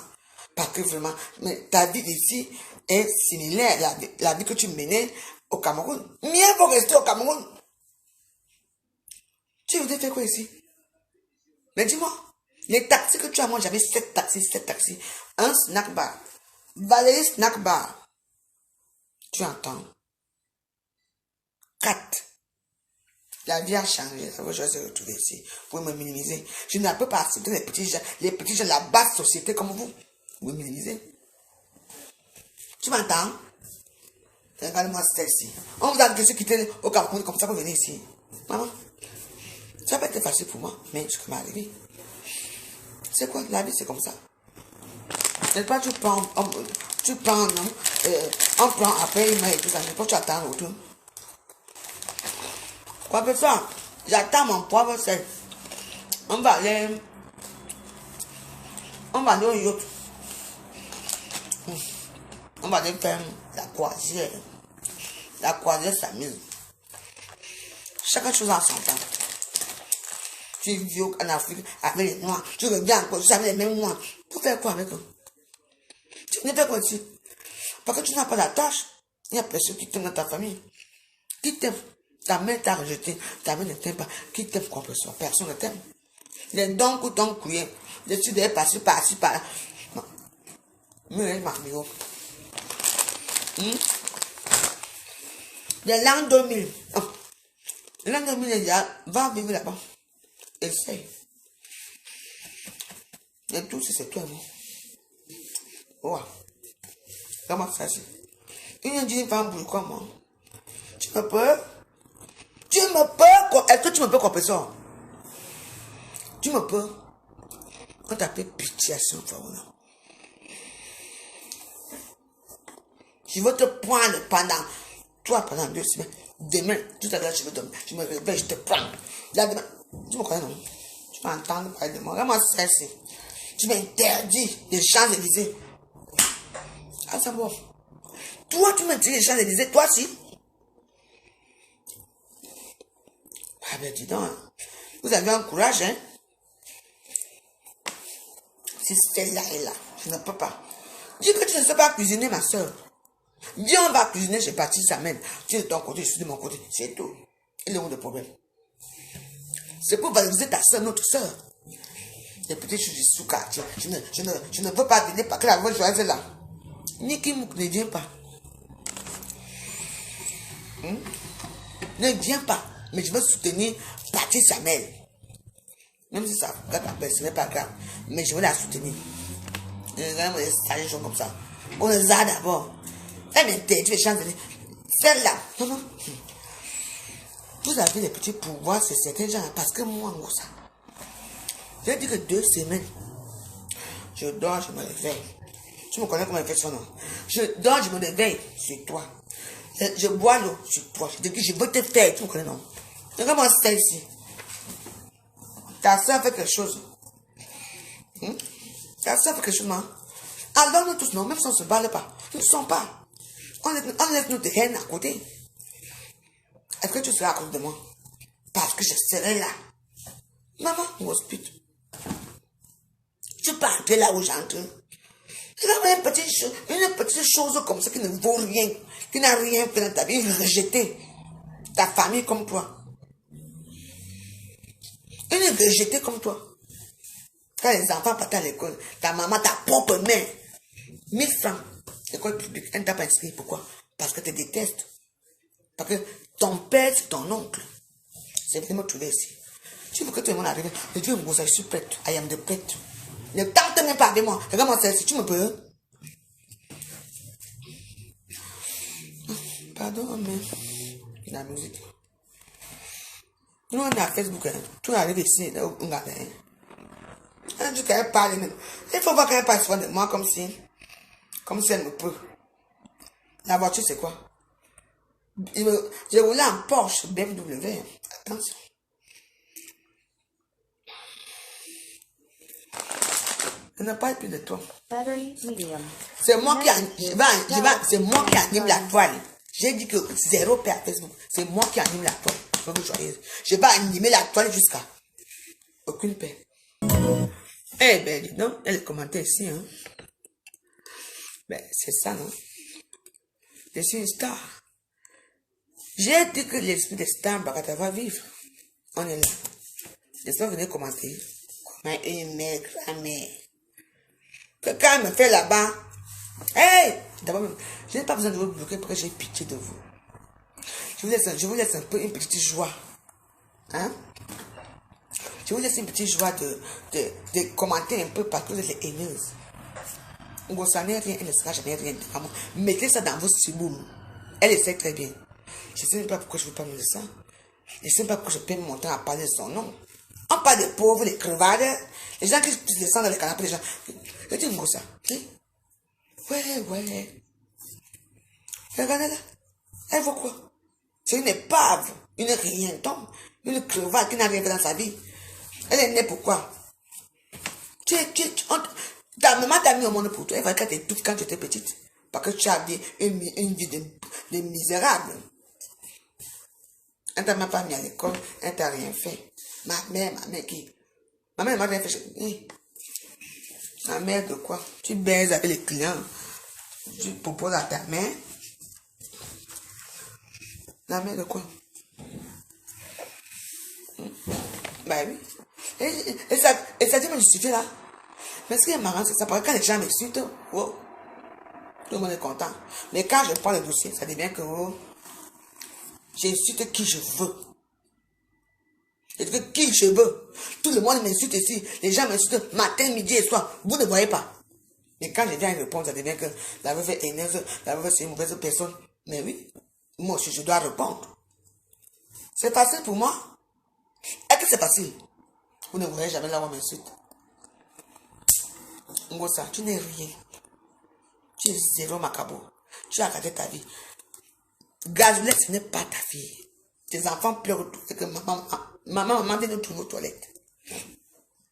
Speaker 1: Parce que vraiment, mais ta vie ici est similaire à la vie que tu menais au Cameroun. Mieux pour rester au Cameroun. Tu venais faire quoi ici? Mais dis-moi, les taxis que tu as, moi j'avais 7 taxis. Un snack bar. Valérie snack bar. Tu entends? 4. La vie a changé. Je vais se retrouver ici pour me minimiser. Je ne peux pas accepter les petits gens de la basse société comme vous. Vous me minimisez. Tu m'entends? Regarde-moi celle-ci. On vous a laissé quitter au Cameroun comme ça pour venir ici. Maman, ça va être facile pour moi, mais ce qui m'est arrivé. C'est quoi? La vie, c'est comme ça. C'est pas tu prends, non? On prend après, il met tout ça. Mais pas tu attends autour. Quoi que ça? J'attends mon poivre sel. On va aller au yacht. On va aller faire la croisière. La croisière s'amuse. Chaque chose en son temps. Tu vis en Afrique avec les Noirs. Tu reviens encore, tu savais les mêmes Noirs. Pour faire quoi avec eux? Tu ne fais quoi ici? Parce que tu n'as pas la tâche. Il y a personne qui t'aime dans ta famille. Qui t'aime? Ta mère t'a rejeté. Ta mère ne t'aime pas. Qui t'aime complètement? Personne ne t'aime. Les dons que t'ont crié. Je suis d'ailleurs passé par-ci, par-là. Non. Mais ma mio. De l'an 2000. L'an 2000, il y a, va vivre là-bas. Essaye. Et tout, c'est toi, moi. Ouais. Comment ça, c'est? Une jeune femme brûle comme moi. Tu me peux? Tu me peux? Est-ce que tu me peux comprendre ça? Tu me peux? On t'appelle pitié à son faveur. Je veux te prendre pendant 2 semaines. Demain, tout à l'heure, je me réveille, je te prends. Là, demain, tu me connais, non? Tu m'entends parler de moi. Vraiment, c'est. Tu m'interdis les Champs-Élysées. Ah, ça va. Toi, tu m'interdis les Champs-Élysées, toi, si. Ah, ben, dis donc, vous avez un courage, hein? Si celle-là est là, je ne peux pas. Dis que tu ne sais pas cuisiner, ma soeur. Dis on va cuisiner chez Patrice Samen. Tu es de ton côté, je suis de mon côté. C'est tout. Il est où le problème? C'est pour valoriser ta soeur, notre soeur. Les petites choses du sous quartier. Je ne veux pas venir parce que la voix joyeuse est là. Niki Mouk ne vient pas. Ne viens pas. Mais je veux soutenir Patrice Samen. Même si ça ce n'est pas grave. Mais je veux la soutenir. Regarde-moi les gens comme ça. On les a d'abord. Elle m'interdit les Champs-Élysées. Celle-là. Non. Vous avez des petits pouvoirs, c'est certains gens. Parce que moi, ça. J'ai dit que 2 semaines. Je dors, je me réveille. Tu me connais comment elle fait son nom. Je dors, je me réveille. C'est toi. Je bois l'eau. C'est toi. Je dis que je veux te faire. Tu me connais, non? Regarde-moi celle-ci. Ta soeur fait quelque chose. Ta soeur fait quelque chose, non? Alors nous tous, non, même si on ne se parle pas, nous ne sommes pas. On laisse notre haine à côté. Est-ce que tu seras à côté de moi? Parce que je serai là. Maman, au hospital. Tu peux entrer là où j'entre. Une petite chose comme ça qui ne vaut rien, qui n'a rien fait dans ta vie, rejeter ta famille comme toi. Une rejetée comme toi. Quand les enfants partent à l'école, ta maman, ta propre mère, 1000 francs, école publique, elle ne t'a pas inscrit. Pourquoi? Parce que tu te détestes. Parce que ton père, c'est ton oncle. C'est venu me trouver ici. Tu veux que tout le monde arrive? Je dis, je suis prête. I am the prête. Ne tente même pas avec moi. Regarde-moi ça, si tu me peux. Pardon, mais la musique. Nous, on est à Facebook. Hein. Tu arrives ici, on a rien. Elle dit qu'elle parle. Il faut voir qu'elle parle souvent de moi comme si elle me peut. La voiture, c'est quoi? J'ai roulé en Porsche BMW. Attention. Je ne parle plus de toi. C'est moi qui anime la toile. J'ai dit que 0 paix à Facebook. C'est moi qui anime la toile. Je vais animer la toile jusqu'à aucune paix. Eh ben, dis donc, elle est commentée ici, hein. Ben, c'est ça, non? Je suis une star. J'ai dit que l'esprit des stars, Bakata va vivre. On est là. J'espère que vous venez commenter. Comment une mère, grand-mère. Quelqu'un me fait là-bas. Hey! D'abord, je n'ai pas besoin de vous bloquer parce que j'ai pitié de vous. Je vous laisse un peu une petite joie. Hein? Je vous laisse une petite joie de commenter un peu parce que vous êtes les haineuses. Ça n'est rien, elle ne sera jamais rien. Mettez ça dans vos ciboums. Elle le sait très bien. Je ne sais même pas pourquoi je ne veux pas me de ça. Je ne sais même pas pourquoi je perds mon temps à parler de son nom. On parle des pauvres, des crevards, les gens qui descendent dans les canapés, les gens. Je dis ça. Ouais. Regardez-la. Elle vaut quoi? C'est une épave, une rien tombe, une crevade qui n'a rien fait dans sa vie. Elle est née pourquoi? Ta maman t'a mis au monde pour toi. Elle va quand tu étais toute quand tu étais petite. Parce que tu as une vie de misérable. Elle t'a même pas mis à l'école. Elle t'a rien fait. Ma mère qui? Ma mère m'a rien fait. Ma mère de quoi? Tu baises avec les clients. Tu proposes à ta mère. La mère de quoi? Bah oui. Et ça dit me justifier là. Mais ce qui est marrant, c'est ça. Parce que quand les gens m'insultent, oh, tout le monde est content. Mais quand je prends le dossier, ça devient que oh, j'insulte qui je veux. Je fais qui je veux. Tout le monde m'insulte ici. Les gens m'insultent matin, midi et soir. Vous ne voyez pas. Mais quand je viens répondre, ça devient que la veuve est haineuse, la veuve c'est une mauvaise personne. Mais oui, moi aussi je dois répondre. C'est facile pour moi. Est-ce que c'est facile? Vous ne voyez jamais là où on m'insulte. Ngosa, tu n'es rien. Tu es zéro macabo. Tu as raté ta vie. Gazoulet, ce n'est pas ta fille. Tes enfants pleurent tout. C'est que maman vient de tourner aux toilettes. Et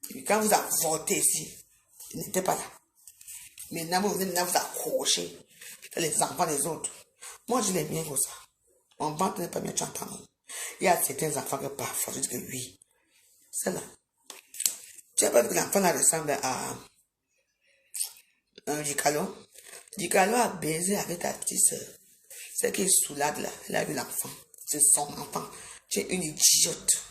Speaker 1: puis quand vous avez voté ici, il n'était pas là. Maintenant, vous venez vous accrocher. Les enfants des autres. Moi, je l'aime bien comme ça. Mon ventre n'est pas bien, tu entends. Il y a certains enfants que parfois, je dis que oui. C'est là. Tu sais pas que l'enfant là ressemble à un Dicalo. Dicalo a baisé avec ta petite soeur. C'est qui est soulade là. Elle a vu l'enfant. C'est son enfant. Tu es une idiote.